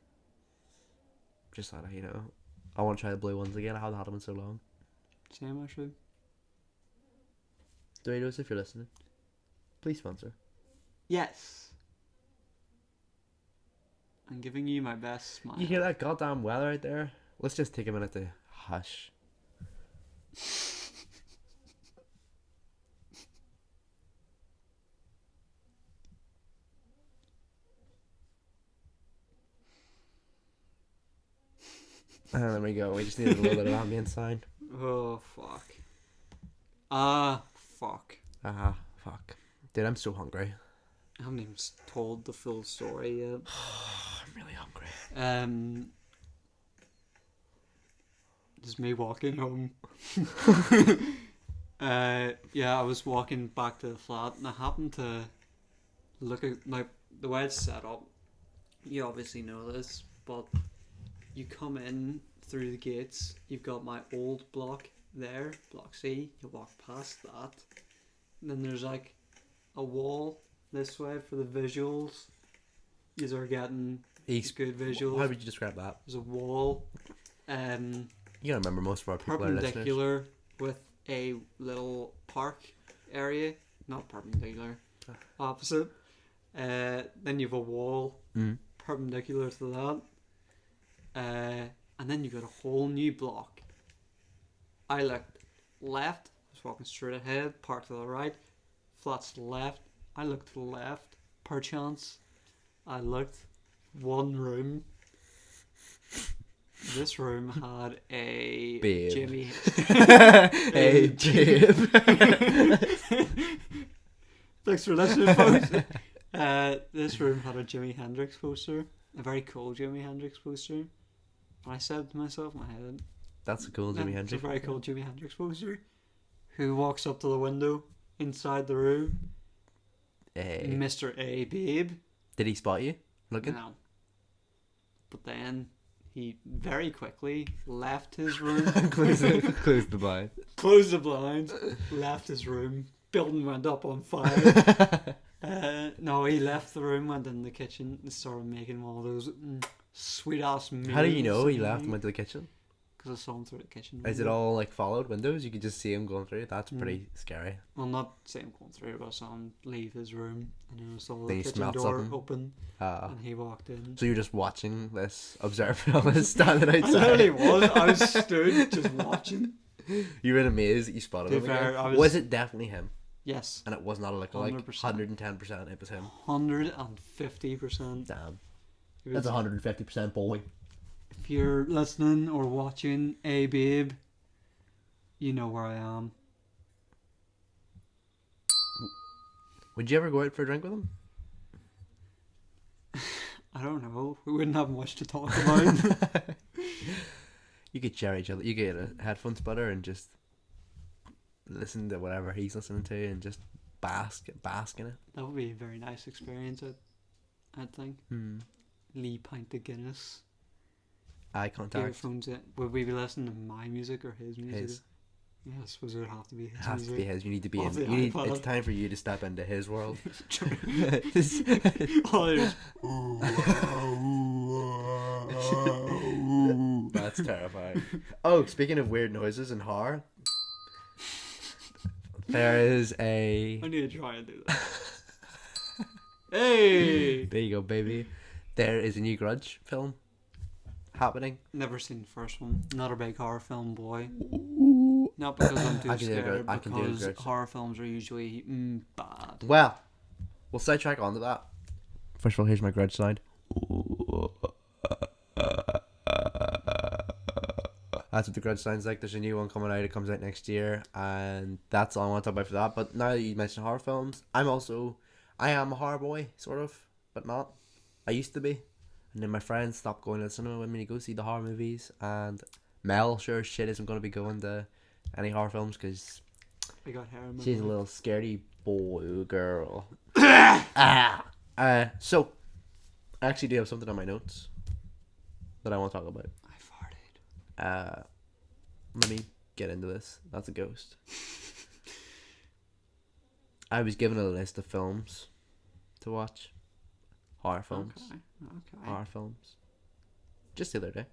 [SPEAKER 2] Just thought, I want to try the blue ones again. I haven't had them in so long.
[SPEAKER 1] Same actually.
[SPEAKER 2] Doritos, if you're listening, please sponsor.
[SPEAKER 1] Yes. I'm giving you my best smile.
[SPEAKER 2] You hear that goddamn weather out there? Let's just take a minute to hush. There we go. We just needed a little bit of ambient sound.
[SPEAKER 1] Oh, fuck. Fuck.
[SPEAKER 2] Fuck. Dude, I'm so hungry.
[SPEAKER 1] I haven't even told the full story yet.
[SPEAKER 2] I'm really hungry.
[SPEAKER 1] Just me walking home. Yeah, I was walking back to the flat and I happened to look at the way it's set up. You obviously know this, but you come in through the gates, you've got my old block there, block C, you walk past that, and then there's like a wall this way for the visuals. You are getting good visuals.
[SPEAKER 2] How would you describe that?
[SPEAKER 1] There's a wall,
[SPEAKER 2] You gotta remember most of our people are listeners.
[SPEAKER 1] perpendicular with a little park area. Not perpendicular, opposite. Then you have a wall perpendicular to that. And then you got a whole new block. I looked left, I was walking straight ahead, parked to the right, flats to the left. I looked to the left, perchance. I looked, one room. This room had a
[SPEAKER 2] Babe.
[SPEAKER 1] Jimmy.
[SPEAKER 2] Hey, babe.
[SPEAKER 1] Thanks for listening, folks. This room had a Jimi Hendrix poster, a very cool Jimi Hendrix poster. And I said to myself in my head,
[SPEAKER 2] That's a cool Jimi Hendrix.
[SPEAKER 1] It's a very cool Jimi Hendrix poster. Who walks up to the window inside the room?
[SPEAKER 2] Hey.
[SPEAKER 1] Mr. A. Babe.
[SPEAKER 2] Did he spot you looking?
[SPEAKER 1] No. But then he very quickly left his room.
[SPEAKER 2] Close the blind.
[SPEAKER 1] Closed the blinds. Left his room. Building went up on fire. No, he left the room, went in the kitchen, and started making one of those sweet ass meals.
[SPEAKER 2] How do you know he left and went to the kitchen?
[SPEAKER 1] Because I saw him through the kitchen.
[SPEAKER 2] Is it all like followed windows? You could just see him going through. That's pretty scary.
[SPEAKER 1] Well, not see him going through, but I saw him leave his room, and then I saw
[SPEAKER 2] Then
[SPEAKER 1] the
[SPEAKER 2] you
[SPEAKER 1] kitchen
[SPEAKER 2] smelled
[SPEAKER 1] door
[SPEAKER 2] something.
[SPEAKER 1] open, and he walked in.
[SPEAKER 2] So you're just watching this, observing all this, standing
[SPEAKER 1] I
[SPEAKER 2] outside.
[SPEAKER 1] literally was. I was stood just watching.
[SPEAKER 2] You were in a maze that you spotted him
[SPEAKER 1] fair,
[SPEAKER 2] again.
[SPEAKER 1] I
[SPEAKER 2] Was it definitely him?
[SPEAKER 1] Yes.
[SPEAKER 2] And it was not a lookalike.
[SPEAKER 1] 100%.
[SPEAKER 2] 110%. It was him.
[SPEAKER 1] 150%.
[SPEAKER 2] Damn.
[SPEAKER 1] It was-
[SPEAKER 2] That's 150% boy.
[SPEAKER 1] If you're listening or watching, hey babe, you know where I am.
[SPEAKER 2] Would you ever go out for a drink with him?
[SPEAKER 1] I don't know. We wouldn't have much to talk about.
[SPEAKER 2] You could share each other. You get a headphone splitter and just listen to whatever he's listening to and just bask in it.
[SPEAKER 1] That would be a very nice experience, I think. Lee pint of Guinness.
[SPEAKER 2] Eye contact.
[SPEAKER 1] Earphones in. Would we be listening to my music or his music?
[SPEAKER 2] His.
[SPEAKER 1] Yes, was it have to be his
[SPEAKER 2] It has
[SPEAKER 1] music?
[SPEAKER 2] to be his. You need to be
[SPEAKER 1] Off
[SPEAKER 2] in.
[SPEAKER 1] the
[SPEAKER 2] You need,
[SPEAKER 1] iPod.
[SPEAKER 2] it's time for you to step into his world.
[SPEAKER 1] Oh, there's...
[SPEAKER 2] That's terrifying. Oh, speaking of weird noises and horror, there is a.
[SPEAKER 1] I need to try and do that. Hey!
[SPEAKER 2] There you go, baby. There is a new Grudge film happening.
[SPEAKER 1] Never seen the first one. Not a big horror film boy. Not because I'm too
[SPEAKER 2] I can do a
[SPEAKER 1] scared,
[SPEAKER 2] I can do a
[SPEAKER 1] because
[SPEAKER 2] Grudge.
[SPEAKER 1] horror films are usually bad.
[SPEAKER 2] Well, we'll sidetrack onto that. First of all, here's my Grudge sound. That's what the Grudge sounds like. There's a new one coming out. It comes out next year, and that's all I want to talk about for that. But now that you mentioned horror films, I am a horror boy, sort of, but not. I used to be, and then my friends stopped going to the cinema with me to go see the horror movies, and Mel sure as shit isn't going to be going to any horror films because
[SPEAKER 1] I got hair in my
[SPEAKER 2] she's a
[SPEAKER 1] mouth.
[SPEAKER 2] little scaredy boy girl. So I actually do have something on my notes that I want to talk about.
[SPEAKER 1] I farted.
[SPEAKER 2] Let me get into this. That's a ghost. I was given a list of films to watch. Horror films.
[SPEAKER 1] Okay.
[SPEAKER 2] Horror films. Just the other day.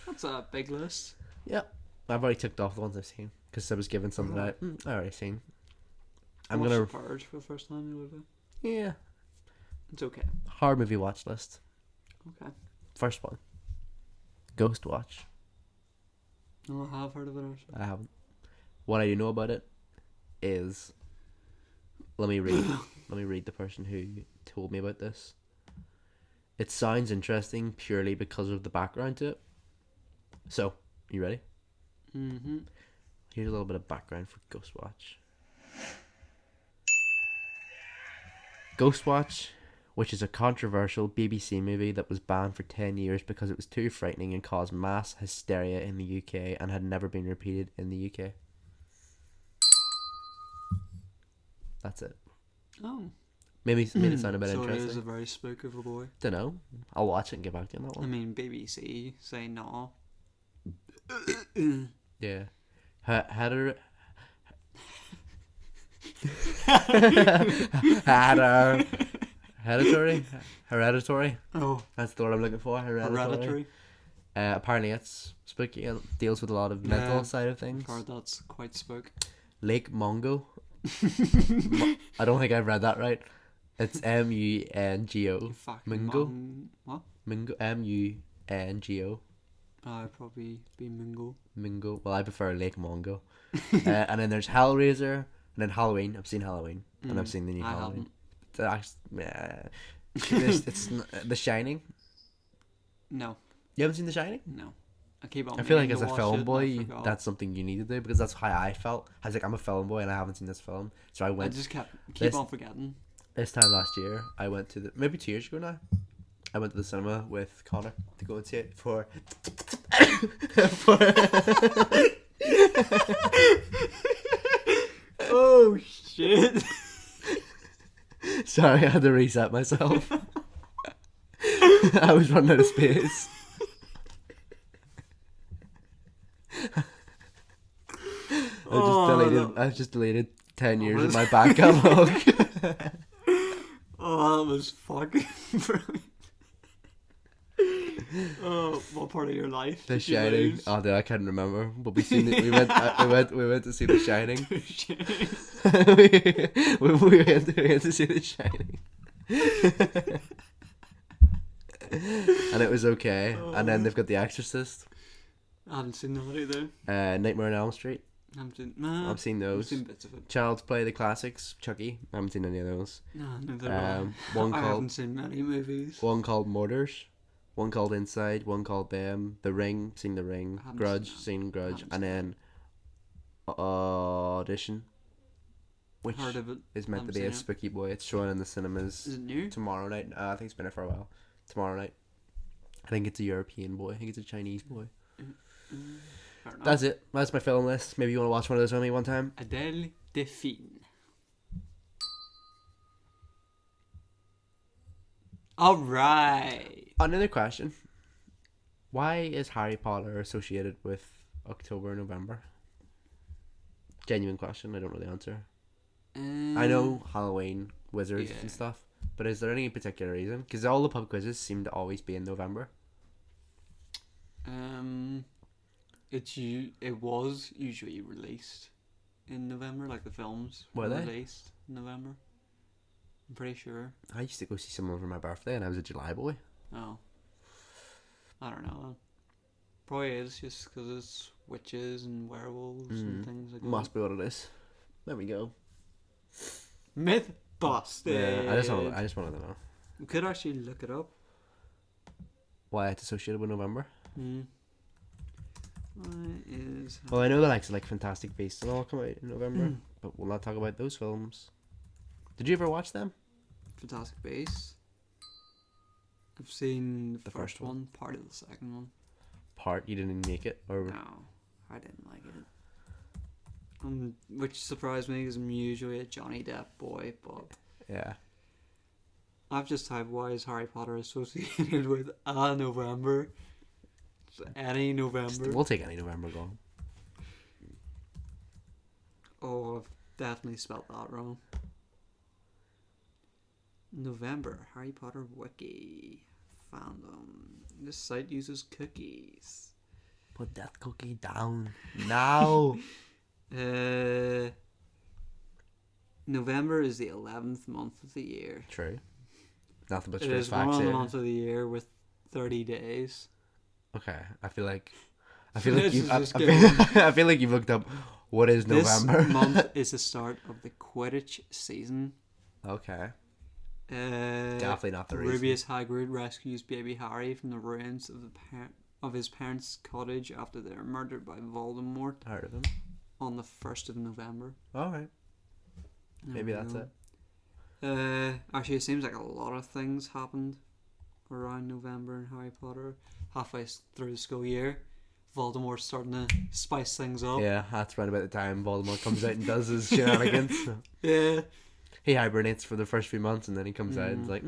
[SPEAKER 1] That's a big list.
[SPEAKER 2] Yep. I've already ticked off the ones I've seen because I was given something that I already seen.
[SPEAKER 1] I
[SPEAKER 2] I'm
[SPEAKER 1] watched
[SPEAKER 2] gonna.
[SPEAKER 1] The Purge for the first time the other day.
[SPEAKER 2] Yeah.
[SPEAKER 1] It's okay.
[SPEAKER 2] Horror movie watch list.
[SPEAKER 1] Okay.
[SPEAKER 2] First one. Ghost Watch.
[SPEAKER 1] No, I have heard of it actually.
[SPEAKER 2] I haven't. What I do know about it is, let me read the person who told me about this. It sounds interesting purely because of the background to it. So, you ready?
[SPEAKER 1] Mm-hmm.
[SPEAKER 2] Here's a little bit of background for Ghostwatch. Ghostwatch, which is a controversial BBC movie that was banned for 10 years because it was too frightening and caused mass hysteria in the UK and had never been repeated in the UK. That's it.
[SPEAKER 1] Oh.
[SPEAKER 2] Maybe it made it sound a bit
[SPEAKER 1] So it is
[SPEAKER 2] interesting.
[SPEAKER 1] a very spook of a boy.
[SPEAKER 2] Dunno. I'll watch it and get back to you on that
[SPEAKER 1] I
[SPEAKER 2] one.
[SPEAKER 1] mean, BBC say no.
[SPEAKER 2] Yeah. Hetero... Hereditary.
[SPEAKER 1] Oh,
[SPEAKER 2] That's the word I'm looking for. Hereditary. Apparently it's spooky and deals with a lot of mental
[SPEAKER 1] Yeah,
[SPEAKER 2] side of
[SPEAKER 1] I've
[SPEAKER 2] things.
[SPEAKER 1] heard that's quite spook.
[SPEAKER 2] Lake Mungo. I don't think I've read that right. It's Mungo. Mungo.
[SPEAKER 1] What?
[SPEAKER 2] Mungo. Mungo.
[SPEAKER 1] I'd probably be Mingo.
[SPEAKER 2] Mungo. Well, I prefer Lake Mungo. And then there's Hellraiser, and then Halloween. I've seen Halloween, and I've seen the new
[SPEAKER 1] I
[SPEAKER 2] Halloween.
[SPEAKER 1] haven't.
[SPEAKER 2] It's The Shining.
[SPEAKER 1] No,
[SPEAKER 2] You haven't seen The Shining?
[SPEAKER 1] no. I keep on.
[SPEAKER 2] I feel like
[SPEAKER 1] meaning
[SPEAKER 2] as
[SPEAKER 1] to
[SPEAKER 2] a
[SPEAKER 1] watch
[SPEAKER 2] film
[SPEAKER 1] it, and I
[SPEAKER 2] boy,
[SPEAKER 1] forgot.
[SPEAKER 2] that's something you need to do because that's how I felt. I was like, I'm a film boy and I haven't seen this film, so I
[SPEAKER 1] I
[SPEAKER 2] went.
[SPEAKER 1] just keep
[SPEAKER 2] this-
[SPEAKER 1] on forgetting.
[SPEAKER 2] This time last year, I went to maybe 2 years ago now. I went to the cinema with Connor to go and see it for.
[SPEAKER 1] Oh shit!
[SPEAKER 2] Sorry, I had to reset myself. I was running out of space. I just deleted 10 years of my back catalog.
[SPEAKER 1] Oh, that was fucking brilliant. Oh, what part of your life?
[SPEAKER 2] The
[SPEAKER 1] did you
[SPEAKER 2] Shining.
[SPEAKER 1] lose?
[SPEAKER 2] Oh, dude, I can't remember. But we seen it. We went to see The Shining. we went to see The Shining. And it was okay. And then they've got The Exorcist.
[SPEAKER 1] I haven't seen that either.
[SPEAKER 2] Nightmare on Elm Street.
[SPEAKER 1] I haven't seen. Nah,
[SPEAKER 2] I've seen
[SPEAKER 1] I've
[SPEAKER 2] those.
[SPEAKER 1] seen bits of it.
[SPEAKER 2] Child's Play, the classics. Chucky. I haven't seen any of those.
[SPEAKER 1] Nah, neither have
[SPEAKER 2] One
[SPEAKER 1] I. I haven't
[SPEAKER 2] called
[SPEAKER 1] seen many movies.
[SPEAKER 2] one called Murders. One called Inside. One called Them. The Ring. Seen The Ring.
[SPEAKER 1] I haven't
[SPEAKER 2] Grudge.
[SPEAKER 1] seen that.
[SPEAKER 2] Seen Grudge.
[SPEAKER 1] Haven't
[SPEAKER 2] And then Audition, which
[SPEAKER 1] Heard of it.
[SPEAKER 2] is meant to
[SPEAKER 1] Haven't
[SPEAKER 2] be a
[SPEAKER 1] seen it.
[SPEAKER 2] spooky boy. It's showing in the cinemas
[SPEAKER 1] Is it new?
[SPEAKER 2] tomorrow night. I think it's been there for a while. Tomorrow night. I think it's a European boy. I think it's a Chinese boy.
[SPEAKER 1] Fair enough.
[SPEAKER 2] That's it. That's my film list. Maybe you want to watch one of those with me one time.
[SPEAKER 1] Adele Define. All right.
[SPEAKER 2] Another question. Why is Harry Potter associated with October and November? Genuine question. I don't know the answer. I know Halloween, wizards
[SPEAKER 1] Yeah.
[SPEAKER 2] and stuff. But is there any particular reason? Because all the pub quizzes seem to always be in November.
[SPEAKER 1] It was usually released in November, like the films
[SPEAKER 2] Were they?
[SPEAKER 1] released in November. I'm pretty sure.
[SPEAKER 2] I used to go see someone for my birthday and I was a July boy.
[SPEAKER 1] Oh, I don't know. Probably is just because it's witches and werewolves and things like that.
[SPEAKER 2] Must be what it is. There we go.
[SPEAKER 1] Myth busted.
[SPEAKER 2] Yeah, I just wanted to know
[SPEAKER 1] We could actually look it up.
[SPEAKER 2] why it's associated with November.
[SPEAKER 1] Why is
[SPEAKER 2] Well, I know the likes of like Fantastic Beasts and all come out in November, but we'll not talk about those films. Did you ever watch them?
[SPEAKER 1] Fantastic Beasts? I've seen the
[SPEAKER 2] The
[SPEAKER 1] first
[SPEAKER 2] first one.
[SPEAKER 1] one, part of the second one.
[SPEAKER 2] Part you didn't make it, or
[SPEAKER 1] No, I didn't like it. Which surprised me because I'm usually a Johnny Depp boy, but
[SPEAKER 2] yeah.
[SPEAKER 1] I've just typed why is Harry Potter associated with a November? Just any November.
[SPEAKER 2] We'll take any November going.
[SPEAKER 1] Oh, I've definitely spelled that wrong. November, Harry Potter Wiki. Fandom. This site uses cookies.
[SPEAKER 2] Put that cookie down now.
[SPEAKER 1] November is the 11th month of the year.
[SPEAKER 2] True. Nothing but
[SPEAKER 1] It
[SPEAKER 2] straight
[SPEAKER 1] is
[SPEAKER 2] facts
[SPEAKER 1] one of the
[SPEAKER 2] here.
[SPEAKER 1] months of the year with 30 days.
[SPEAKER 2] Okay, I feel like
[SPEAKER 1] This
[SPEAKER 2] you've
[SPEAKER 1] is
[SPEAKER 2] I
[SPEAKER 1] just
[SPEAKER 2] I feel like you've looked up what is November.
[SPEAKER 1] This month is the start of the Quidditch season.
[SPEAKER 2] Okay.
[SPEAKER 1] Definitely
[SPEAKER 2] Definitely not the reason.
[SPEAKER 1] Rubius Hagrid rescues baby Harry from the ruins of of his parents' cottage after they are murdered by Voldemort
[SPEAKER 2] Heard of him.
[SPEAKER 1] on the 1st of November.
[SPEAKER 2] Alright.
[SPEAKER 1] There
[SPEAKER 2] Maybe
[SPEAKER 1] we
[SPEAKER 2] that's
[SPEAKER 1] go.
[SPEAKER 2] it.
[SPEAKER 1] Actually, it seems like a lot of things happened around November in Harry Potter. Halfway through the school year, Voldemort's starting to spice things up.
[SPEAKER 2] Yeah, that's right about the time Voldemort comes out and does his shenanigans.
[SPEAKER 1] Yeah.
[SPEAKER 2] He hibernates for the first few months and then he comes out and is like,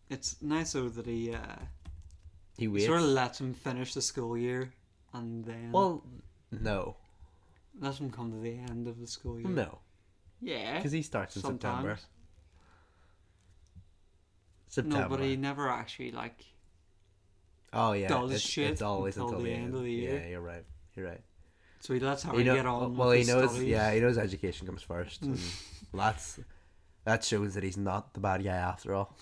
[SPEAKER 1] It's nice though that he
[SPEAKER 2] waits.
[SPEAKER 1] sort of lets him finish the school year and then
[SPEAKER 2] Well, no.
[SPEAKER 1] lets him come to the end of the school year.
[SPEAKER 2] No.
[SPEAKER 1] Yeah.
[SPEAKER 2] Because he starts in September.
[SPEAKER 1] Sometimes.
[SPEAKER 2] September.
[SPEAKER 1] No, but he never actually like
[SPEAKER 2] Oh yeah,
[SPEAKER 1] does shit
[SPEAKER 2] it's always
[SPEAKER 1] until
[SPEAKER 2] until
[SPEAKER 1] the end of the year.
[SPEAKER 2] Yeah, you're right. You're right.
[SPEAKER 1] So lets Harry get on
[SPEAKER 2] Well,
[SPEAKER 1] with
[SPEAKER 2] he
[SPEAKER 1] his
[SPEAKER 2] knows.
[SPEAKER 1] studies.
[SPEAKER 2] Yeah, he knows education comes first, and that shows that he's not the bad guy after all.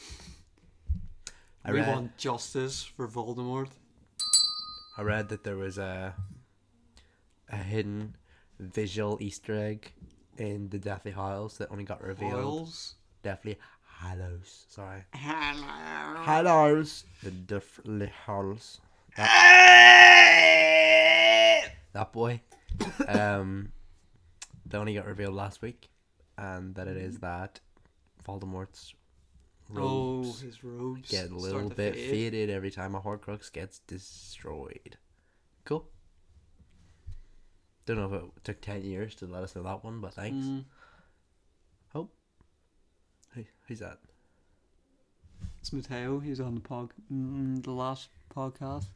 [SPEAKER 1] We want justice for Voldemort.
[SPEAKER 2] I read that there was a hidden visual Easter egg in the Deathly Hallows that only got revealed.
[SPEAKER 1] Hallows?
[SPEAKER 2] Deathly Hallows. Sorry.
[SPEAKER 1] Hello.
[SPEAKER 2] Hallows. The Deathly Hallows. That boy. That only got revealed last week, and that it is that Voldemort's robes
[SPEAKER 1] his robes
[SPEAKER 2] get a little bit faded every time a Horcrux gets destroyed. Cool. Don't know if it took 10 years to let us know that one, but thanks. Oh. Hey, who's that?
[SPEAKER 1] It's Mateo. He's on the last podcast.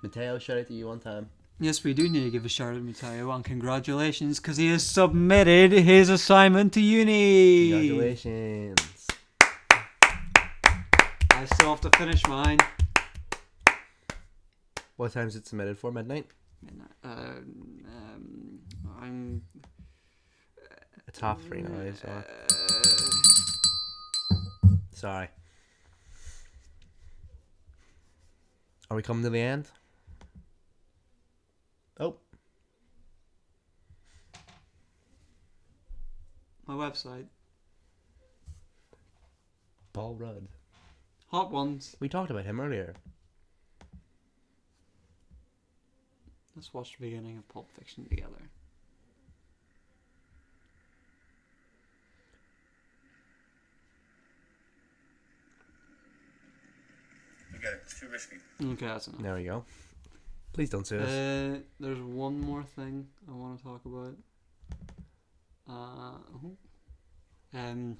[SPEAKER 2] Mateo, shout out to you one time.
[SPEAKER 1] Yes, we do need to give a shout out to Mateo and congratulations because he has submitted his assignment to uni.
[SPEAKER 2] Congratulations.
[SPEAKER 1] I still have to finish mine.
[SPEAKER 2] What time is it submitted for? Midnight?
[SPEAKER 1] I'm...
[SPEAKER 2] It's 3:30 now, so... Sorry. Are we coming to the end? Oh.
[SPEAKER 1] My website.
[SPEAKER 2] Paul Rudd.
[SPEAKER 1] Hot Ones.
[SPEAKER 2] We talked about him earlier.
[SPEAKER 1] Let's watch the beginning of Pulp Fiction together.
[SPEAKER 3] Okay, it's too risky.
[SPEAKER 1] Okay, that's enough.
[SPEAKER 2] There we go. Please don't sue us.
[SPEAKER 1] There's one more thing I want to talk about. Tame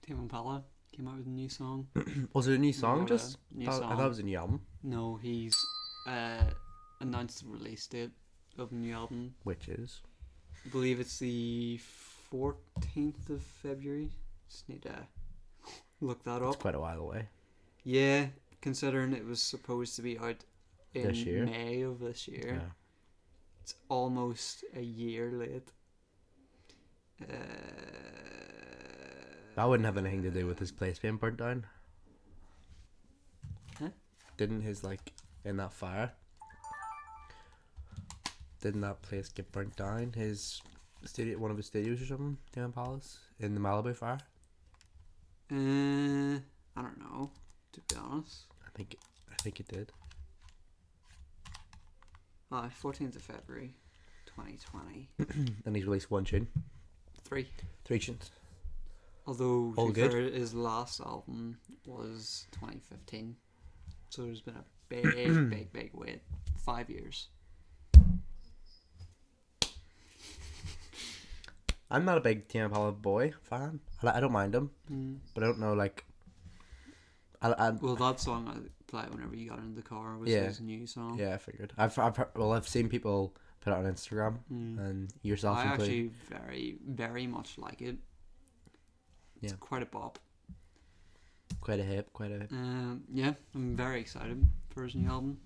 [SPEAKER 1] Impala came out with a new song.
[SPEAKER 2] Was it a new song?
[SPEAKER 1] New
[SPEAKER 2] I
[SPEAKER 1] song.
[SPEAKER 2] thought it was a new album.
[SPEAKER 1] No, he's announced the release date of the new album.
[SPEAKER 2] Which is?
[SPEAKER 1] I believe it's the 14th of February. Just need to look that up.
[SPEAKER 2] It's quite a while away.
[SPEAKER 1] Yeah, considering it was supposed to be out in
[SPEAKER 2] This year?
[SPEAKER 1] May of this year.
[SPEAKER 2] Yeah.
[SPEAKER 1] It's almost a year late.
[SPEAKER 2] That wouldn't have anything to do with his place being burnt down.
[SPEAKER 1] Huh?
[SPEAKER 2] Didn't his, in that fire? Didn't that place get burnt down? His studio, one of his studios or something? Down in Palace? In the Malibu fire?
[SPEAKER 1] I don't know, to be honest.
[SPEAKER 2] I think it did.
[SPEAKER 1] 14th of February, 2020.
[SPEAKER 2] And he's released one tune.
[SPEAKER 1] 3.
[SPEAKER 2] 3 tunes.
[SPEAKER 1] Although,
[SPEAKER 2] All
[SPEAKER 1] to be
[SPEAKER 2] good.
[SPEAKER 1] fair, his last album was 2015. So there's been a big, big wait. 5 years.
[SPEAKER 2] I'm not a big Tame Impala boy fan. I don't mind him, but I don't know,
[SPEAKER 1] Well, that song I played whenever you got into the car was his new song.
[SPEAKER 2] Yeah, I figured. I've seen people put it on Instagram and yourself
[SPEAKER 1] I
[SPEAKER 2] included.
[SPEAKER 1] actually very, very much like it. It's quite a bop.
[SPEAKER 2] Quite a hip.
[SPEAKER 1] Yeah, I'm very excited for his new album.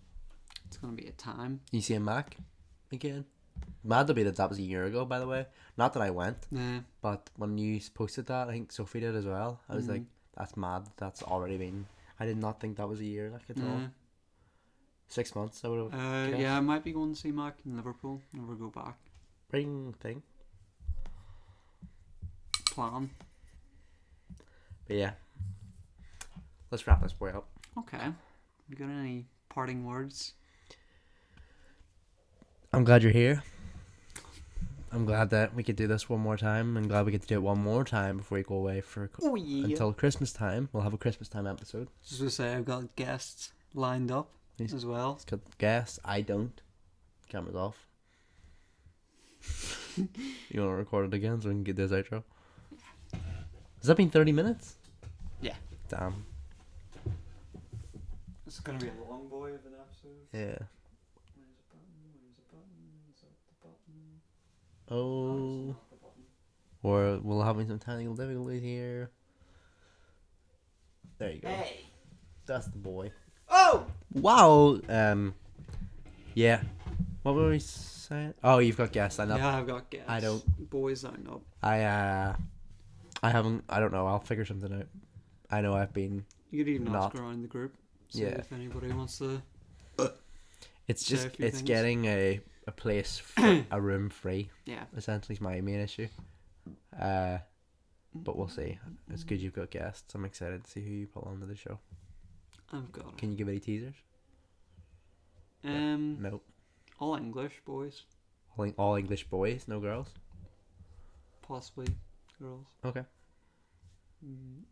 [SPEAKER 1] It's gonna be a time.
[SPEAKER 2] You seeing Mac again? Mad to be that was a year ago, by the way. Not that I went, but when you posted that, I think Sophie did as well. I was like, that's mad. That's already been. I did not think that was a year at all. 6 months, I would have.
[SPEAKER 1] Yeah, I might be going to see Mac in Liverpool. Never go back.
[SPEAKER 2] Bring thing.
[SPEAKER 1] Plan.
[SPEAKER 2] But yeah, let's wrap this boy up.
[SPEAKER 1] Okay. Have you got any parting words?
[SPEAKER 2] I'm glad you're here. I'm glad that we could do this one more time. I'm glad we get to do it one more time before we go away for until Christmas time. We'll have a Christmas time episode.
[SPEAKER 1] Just to say, I've got guests lined up as well.
[SPEAKER 2] It's got guests. I don't. Camera's off. You want to record it again so we can get this outro? Has that been 30 minutes?
[SPEAKER 1] Yeah.
[SPEAKER 2] Damn.
[SPEAKER 1] It's gonna be a long boy of an episode.
[SPEAKER 2] Yeah.
[SPEAKER 1] Where's the button? Where's the button? Is that the button?
[SPEAKER 2] Oh. Or we're having some technical difficulties here. There you go.
[SPEAKER 1] Hey.
[SPEAKER 2] That's the boy.
[SPEAKER 1] Oh.
[SPEAKER 2] Wow. Yeah. What were we saying? Oh, you've got guests. I know.
[SPEAKER 1] Yeah, I've got guests.
[SPEAKER 2] I don't.
[SPEAKER 1] Boys, I'm up.
[SPEAKER 2] I haven't. I don't know. I'll figure something out. I know I've been.
[SPEAKER 1] You could even ask
[SPEAKER 2] Not.
[SPEAKER 1] around the group. See
[SPEAKER 2] Yeah.
[SPEAKER 1] if anybody wants to.
[SPEAKER 2] It's
[SPEAKER 1] Say a
[SPEAKER 2] just
[SPEAKER 1] few
[SPEAKER 2] it's
[SPEAKER 1] things.
[SPEAKER 2] getting a place a room free.
[SPEAKER 1] Yeah.
[SPEAKER 2] Essentially, is my main issue. But we'll see. It's good you've got guests. I'm excited to see who you pull onto the show.
[SPEAKER 1] I've got it.
[SPEAKER 2] Can you give any teasers?
[SPEAKER 1] Um,
[SPEAKER 2] Nope.
[SPEAKER 1] all English boys,
[SPEAKER 2] All English boys, no girls.
[SPEAKER 1] possibly girls.
[SPEAKER 2] Okay.
[SPEAKER 1] Mm,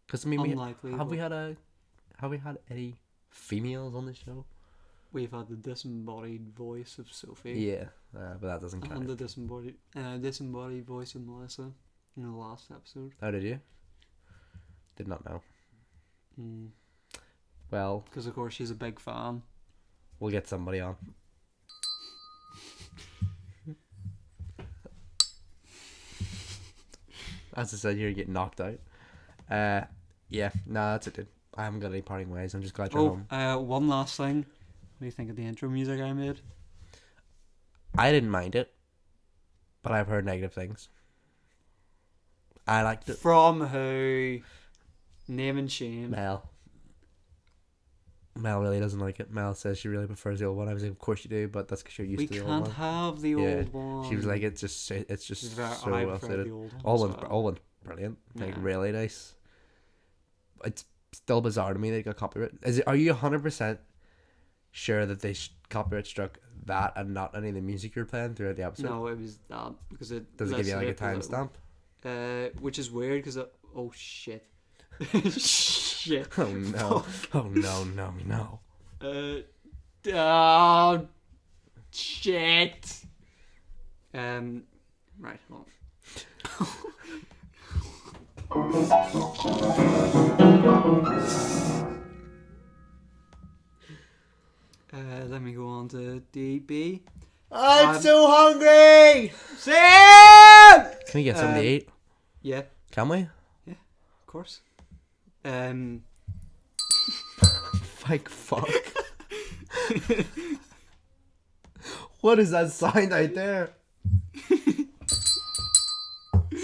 [SPEAKER 2] Because I mean,
[SPEAKER 1] unlikely.
[SPEAKER 2] have we
[SPEAKER 1] but
[SPEAKER 2] had any females on the show?
[SPEAKER 1] we've had the disembodied voice of Sophie.
[SPEAKER 2] Yeah, but that doesn't
[SPEAKER 1] And
[SPEAKER 2] count.
[SPEAKER 1] the disembodied voice of Melissa in the last episode.
[SPEAKER 2] How did you? Did not know.
[SPEAKER 1] Mm.
[SPEAKER 2] Well,
[SPEAKER 1] Because of course she's a big fan.
[SPEAKER 2] we'll get somebody on. As I said, you're getting knocked out. Yeah, nah, that's it, dude. I haven't got any parting ways. I'm just glad you're home.
[SPEAKER 1] One last thing. What do you think of the intro music I made?
[SPEAKER 2] I didn't mind it, but I've heard negative things. I liked it.
[SPEAKER 1] From who? Name and shame.
[SPEAKER 2] Mel. Mel really doesn't like it. Mel says she really prefers the old one. I was like, of course you do, but that's because you're used
[SPEAKER 1] We
[SPEAKER 2] to the old
[SPEAKER 1] can't
[SPEAKER 2] one.
[SPEAKER 1] have the
[SPEAKER 2] Yeah.
[SPEAKER 1] old one.
[SPEAKER 2] She was like, it's just so
[SPEAKER 1] I
[SPEAKER 2] well
[SPEAKER 1] prefer
[SPEAKER 2] suited.
[SPEAKER 1] the old one.
[SPEAKER 2] All
[SPEAKER 1] as
[SPEAKER 2] one's
[SPEAKER 1] well.
[SPEAKER 2] all one's brilliant. Like
[SPEAKER 1] Yeah.
[SPEAKER 2] really nice. It's still bizarre to me they got copyright. Are you 100% sure that they copyright struck that and not any of the music you're playing throughout the episode?
[SPEAKER 1] No, it was that because it
[SPEAKER 2] Does it give you like a
[SPEAKER 1] listed it
[SPEAKER 2] timestamp?
[SPEAKER 1] Which is weird because oh shit, shit.
[SPEAKER 2] Oh no! Oh no! No! No!
[SPEAKER 1] Oh shit. Right. Hold on. Let me go on to DB. I'm
[SPEAKER 2] so hungry.
[SPEAKER 1] Sam!
[SPEAKER 2] Can we get something to eat?
[SPEAKER 1] Yeah,
[SPEAKER 2] Can we?
[SPEAKER 1] of course.
[SPEAKER 2] Like fuck. What is that sign out there?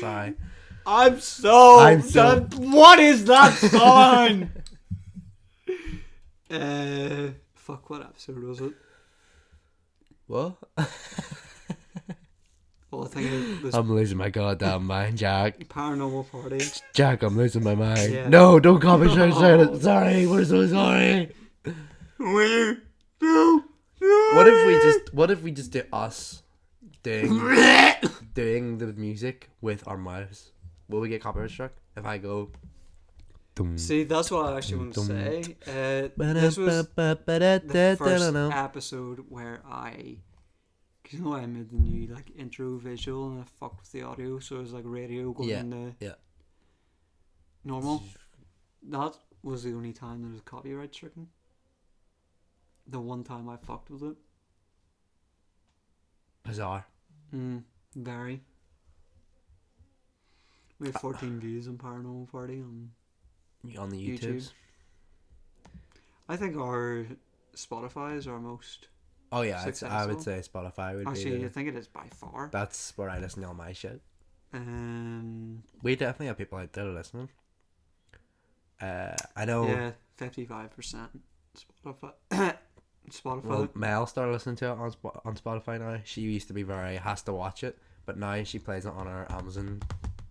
[SPEAKER 2] Sorry.
[SPEAKER 1] I'm so.
[SPEAKER 2] so-
[SPEAKER 1] What is that song? Fuck. What episode was it?
[SPEAKER 2] What?
[SPEAKER 1] Well, I think it was
[SPEAKER 2] I'm losing my goddamn mind, Jack.
[SPEAKER 1] Paranormal Party.
[SPEAKER 2] Jack, I'm losing my mind.
[SPEAKER 1] Yeah.
[SPEAKER 2] No, don't call me
[SPEAKER 1] No.
[SPEAKER 2] no. Sorry, we're so sorry.
[SPEAKER 1] No.
[SPEAKER 2] What if we just do us doing the music with our mouths? Will we get copyright struck if I go?
[SPEAKER 1] See, that's what I actually want to say. This was the first episode where cause you know I made the new like intro visual and I fucked with the audio, so it was like radio going into normal. That was the only time there was copyright stricken. The one time I fucked with it.
[SPEAKER 2] Bizarre.
[SPEAKER 1] Very. We had 14 views on Paranormal Party on
[SPEAKER 2] On the
[SPEAKER 1] YouTube.
[SPEAKER 2] YouTubes.
[SPEAKER 1] I think our Spotify is our most.
[SPEAKER 2] Oh yeah, I
[SPEAKER 1] Successful.
[SPEAKER 2] would say Spotify would
[SPEAKER 1] Actually,
[SPEAKER 2] be.
[SPEAKER 1] I think it is by far.
[SPEAKER 2] That's where I listen to all my shit.
[SPEAKER 1] We
[SPEAKER 2] definitely have people out there listening. I know.
[SPEAKER 1] Yeah, 55% Spotify. Spotify.
[SPEAKER 2] Well, Mel started listening to it on Spotify now. She used to be has to watch it, but now she plays it on her Amazon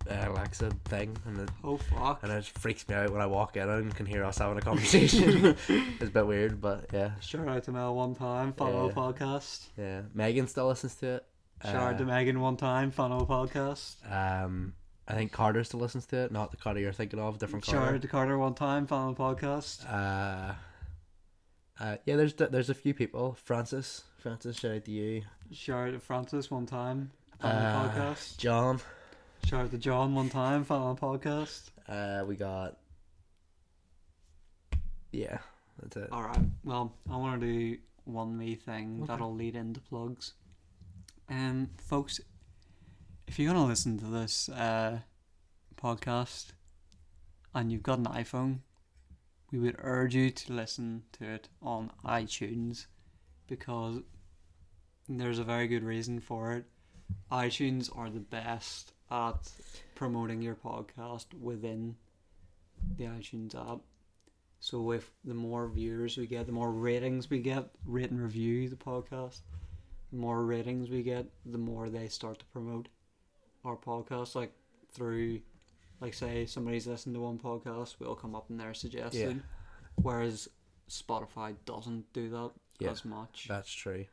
[SPEAKER 2] Alexa thing, and
[SPEAKER 1] Oh fuck.
[SPEAKER 2] it freaks me out when I walk in and can hear us having a conversation. It's a bit weird, but yeah.
[SPEAKER 1] Shout out to Mel one time, follow
[SPEAKER 2] Yeah.
[SPEAKER 1] podcast.
[SPEAKER 2] Yeah, Megan still listens to it.
[SPEAKER 1] Shout out to Megan one time, follow podcast.
[SPEAKER 2] I think Carter still listens to it. Not the Carter you're thinking of, different
[SPEAKER 1] Shout
[SPEAKER 2] Carter.
[SPEAKER 1] out to Carter one time, follow podcast.
[SPEAKER 2] Yeah, there's a few people. Francis, shout out to you.
[SPEAKER 1] Shout out to Francis one time, follow podcast.
[SPEAKER 2] John.
[SPEAKER 1] Shout out to John one time, follow podcast.
[SPEAKER 2] We got. Yeah, that's it.
[SPEAKER 1] Alright, well, I want to do one wee thing that'll lead into plugs. Folks, if you're gonna listen to this podcast and you've got an iPhone, we would urge you to listen to it on iTunes because there's a very good reason for it. iTunes are the best at promoting your podcast within the iTunes app. So if the more viewers we get, the more ratings we get, rate and review the podcast, the more ratings we get, the more they start to promote our podcast. Like through, like say somebody's listened to one podcast, we'll come up in their suggested. Whereas Spotify doesn't do that as much.
[SPEAKER 2] That's true.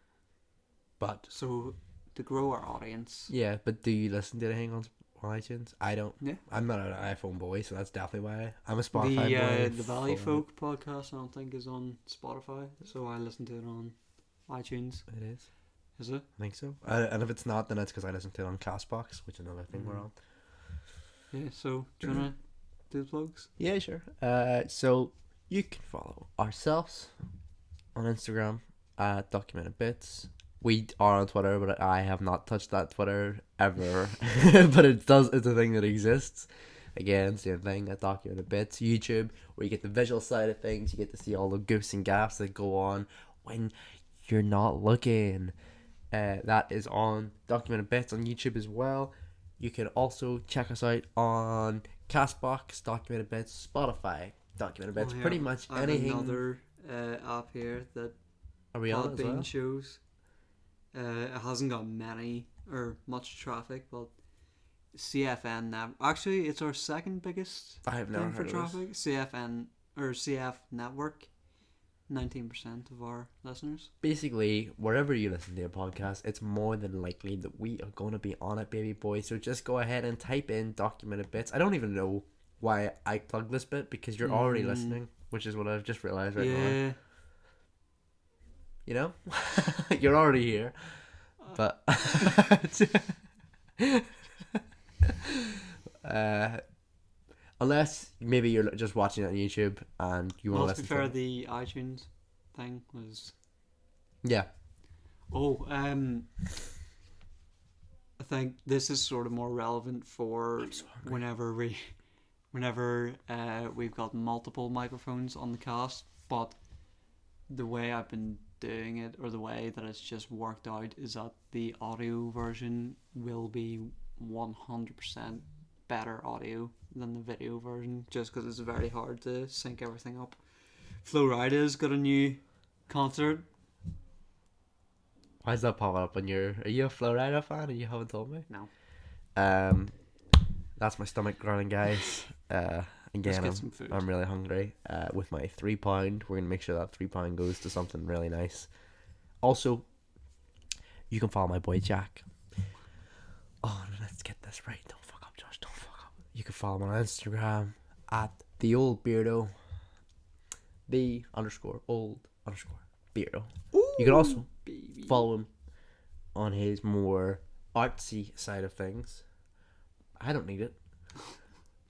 [SPEAKER 2] But
[SPEAKER 1] so to grow our audience.
[SPEAKER 2] Yeah, but do you listen to anything on iTunes? I don't.
[SPEAKER 1] Yeah.
[SPEAKER 2] I'm not an iPhone boy, so that's definitely why I'm a Spotify boy.
[SPEAKER 1] The Valley Folk podcast I don't think is on Spotify, so I listen to it on iTunes.
[SPEAKER 2] It is.
[SPEAKER 1] Is it?
[SPEAKER 2] I think so. And if it's not, then it's because I listen to it on Castbox, which is another thing we're on.
[SPEAKER 1] Yeah. So do you wanna do the plugs?
[SPEAKER 2] Yeah, sure. So you can follow ourselves on Instagram at Documented Bits. We are on Twitter, but I have not touched that Twitter ever. But it's a thing that exists. Again, same thing at Documented Bits. YouTube, where you get the visual side of things. You get to see all the goofs and gaffs that go on when you're not looking. That is on Documented Bits on YouTube as well. You can also check us out on Castbox, Documented Bits, Spotify, Documented Bits. Pretty much anything.
[SPEAKER 1] Another app here that
[SPEAKER 2] Are we on it as well?
[SPEAKER 1] shows. It hasn't got many or much traffic, but CFN actually it's our second biggest
[SPEAKER 2] I have never
[SPEAKER 1] thing for
[SPEAKER 2] heard
[SPEAKER 1] traffic. CFN or CF Network, 19% of our listeners.
[SPEAKER 2] Basically, wherever you listen to a podcast, it's more than likely that we are going to be on it, baby boy. So just go ahead and type in Documented Bits. I don't even know why I plugged this bit because you're already listening, which is what I've just realized right now. You know, you're already here, but unless maybe you're just watching it on YouTube and you want to listen.
[SPEAKER 1] To be fair, the iTunes thing was.
[SPEAKER 2] Yeah.
[SPEAKER 1] Oh, I think this is sort of more relevant for whenever we've got multiple microphones on the cast, but the way I've been doing it, or the way that it's just worked out, is that the audio version will be 100% better audio than the video version, just because it's very hard to sync everything up. Flo Rida's got a new concert.
[SPEAKER 2] Why is that popping up on your... Are you a Flo Rida fan and you haven't told me?
[SPEAKER 1] No.
[SPEAKER 2] That's my stomach growling, guys. Again, I'm really hungry. With my £3, we're going to make sure that £3 goes to something really nice. Also, you can follow my boy Jack. Oh, let's get this right. Don't fuck up, Josh. Don't fuck up. You can follow him on Instagram at the old beardo. _old_beardo. You can also follow him on his more artsy side of things. I don't need it.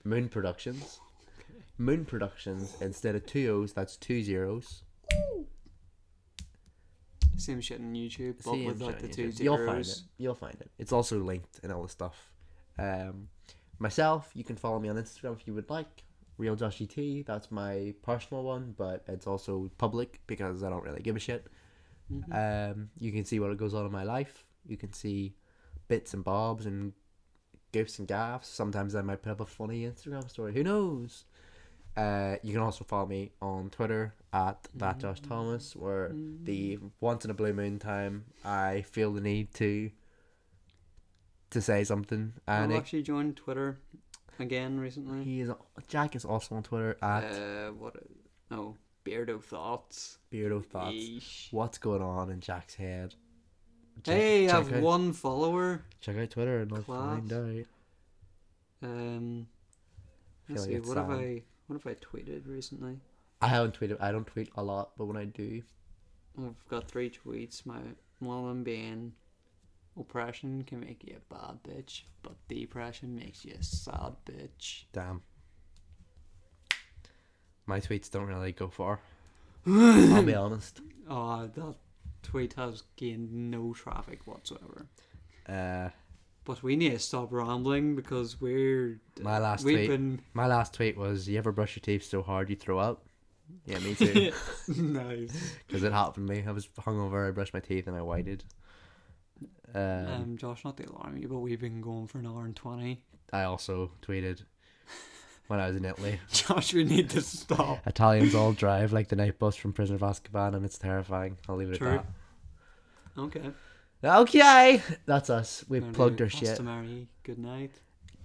[SPEAKER 2] Moon Productions. Moon Productions, instead of 2 O's, that's 2 zeros.
[SPEAKER 1] Same shit on YouTube, but with like the 2 zeros.
[SPEAKER 2] You'll find it. It's also linked in all the stuff. Myself, you can follow me on Instagram if you would like. Real Joshy T. That's my personal one, but it's also public because I don't really give a shit. You can see what goes on in my life. You can see bits and bobs and goofs and gaffs. Sometimes I might put up a funny Instagram story. Who knows? You can also follow me on Twitter at @JoshThomas, where the once in a blue moon time I feel the need to say something. And
[SPEAKER 1] I've actually joined Twitter again recently.
[SPEAKER 2] Jack is also on Twitter at
[SPEAKER 1] Beardo Thoughts.
[SPEAKER 2] Beardo Thoughts.
[SPEAKER 1] Yeesh.
[SPEAKER 2] What's going on in Jack's head?
[SPEAKER 1] I have one follower.
[SPEAKER 2] Check out Twitter and I'll find out.
[SPEAKER 1] Let's see. What have I tweeted recently?
[SPEAKER 2] I haven't tweeted. I don't tweet a lot, but when I do,
[SPEAKER 1] I've got 3 tweets. One of them being, oppression can make you a bad bitch, but depression makes you a sad bitch.
[SPEAKER 2] Damn. My tweets don't really go far. I'll be honest.
[SPEAKER 1] Oh, that tweet has gained no traffic whatsoever. But we need to stop rambling because we've
[SPEAKER 2] My last tweet
[SPEAKER 1] been
[SPEAKER 2] was, "You ever brush your teeth so hard you throw up?" Yeah, me too.
[SPEAKER 1] nice.
[SPEAKER 2] Because it happened to me. I was hungover. I brushed my teeth and I whited.
[SPEAKER 1] Josh, not to alarm you, but we've been going for an hour and 20.
[SPEAKER 2] I also tweeted when I was in Italy.
[SPEAKER 1] Josh, we need to stop.
[SPEAKER 2] Italians all drive like the night bus from Prisoner of Azkaban, and it's terrifying. I'll leave it
[SPEAKER 1] True.
[SPEAKER 2] at
[SPEAKER 1] Okay.
[SPEAKER 2] that. Okay, that's us. We've
[SPEAKER 1] Gonna
[SPEAKER 2] plugged
[SPEAKER 1] do
[SPEAKER 2] our shit.
[SPEAKER 1] customary good night.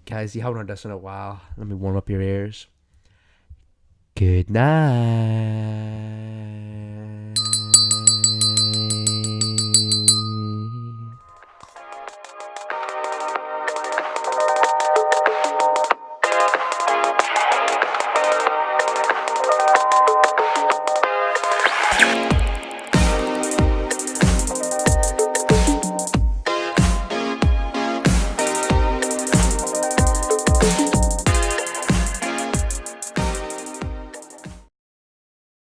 [SPEAKER 2] Guys, you haven't heard this in a while. Let me warm up your ears. Good night.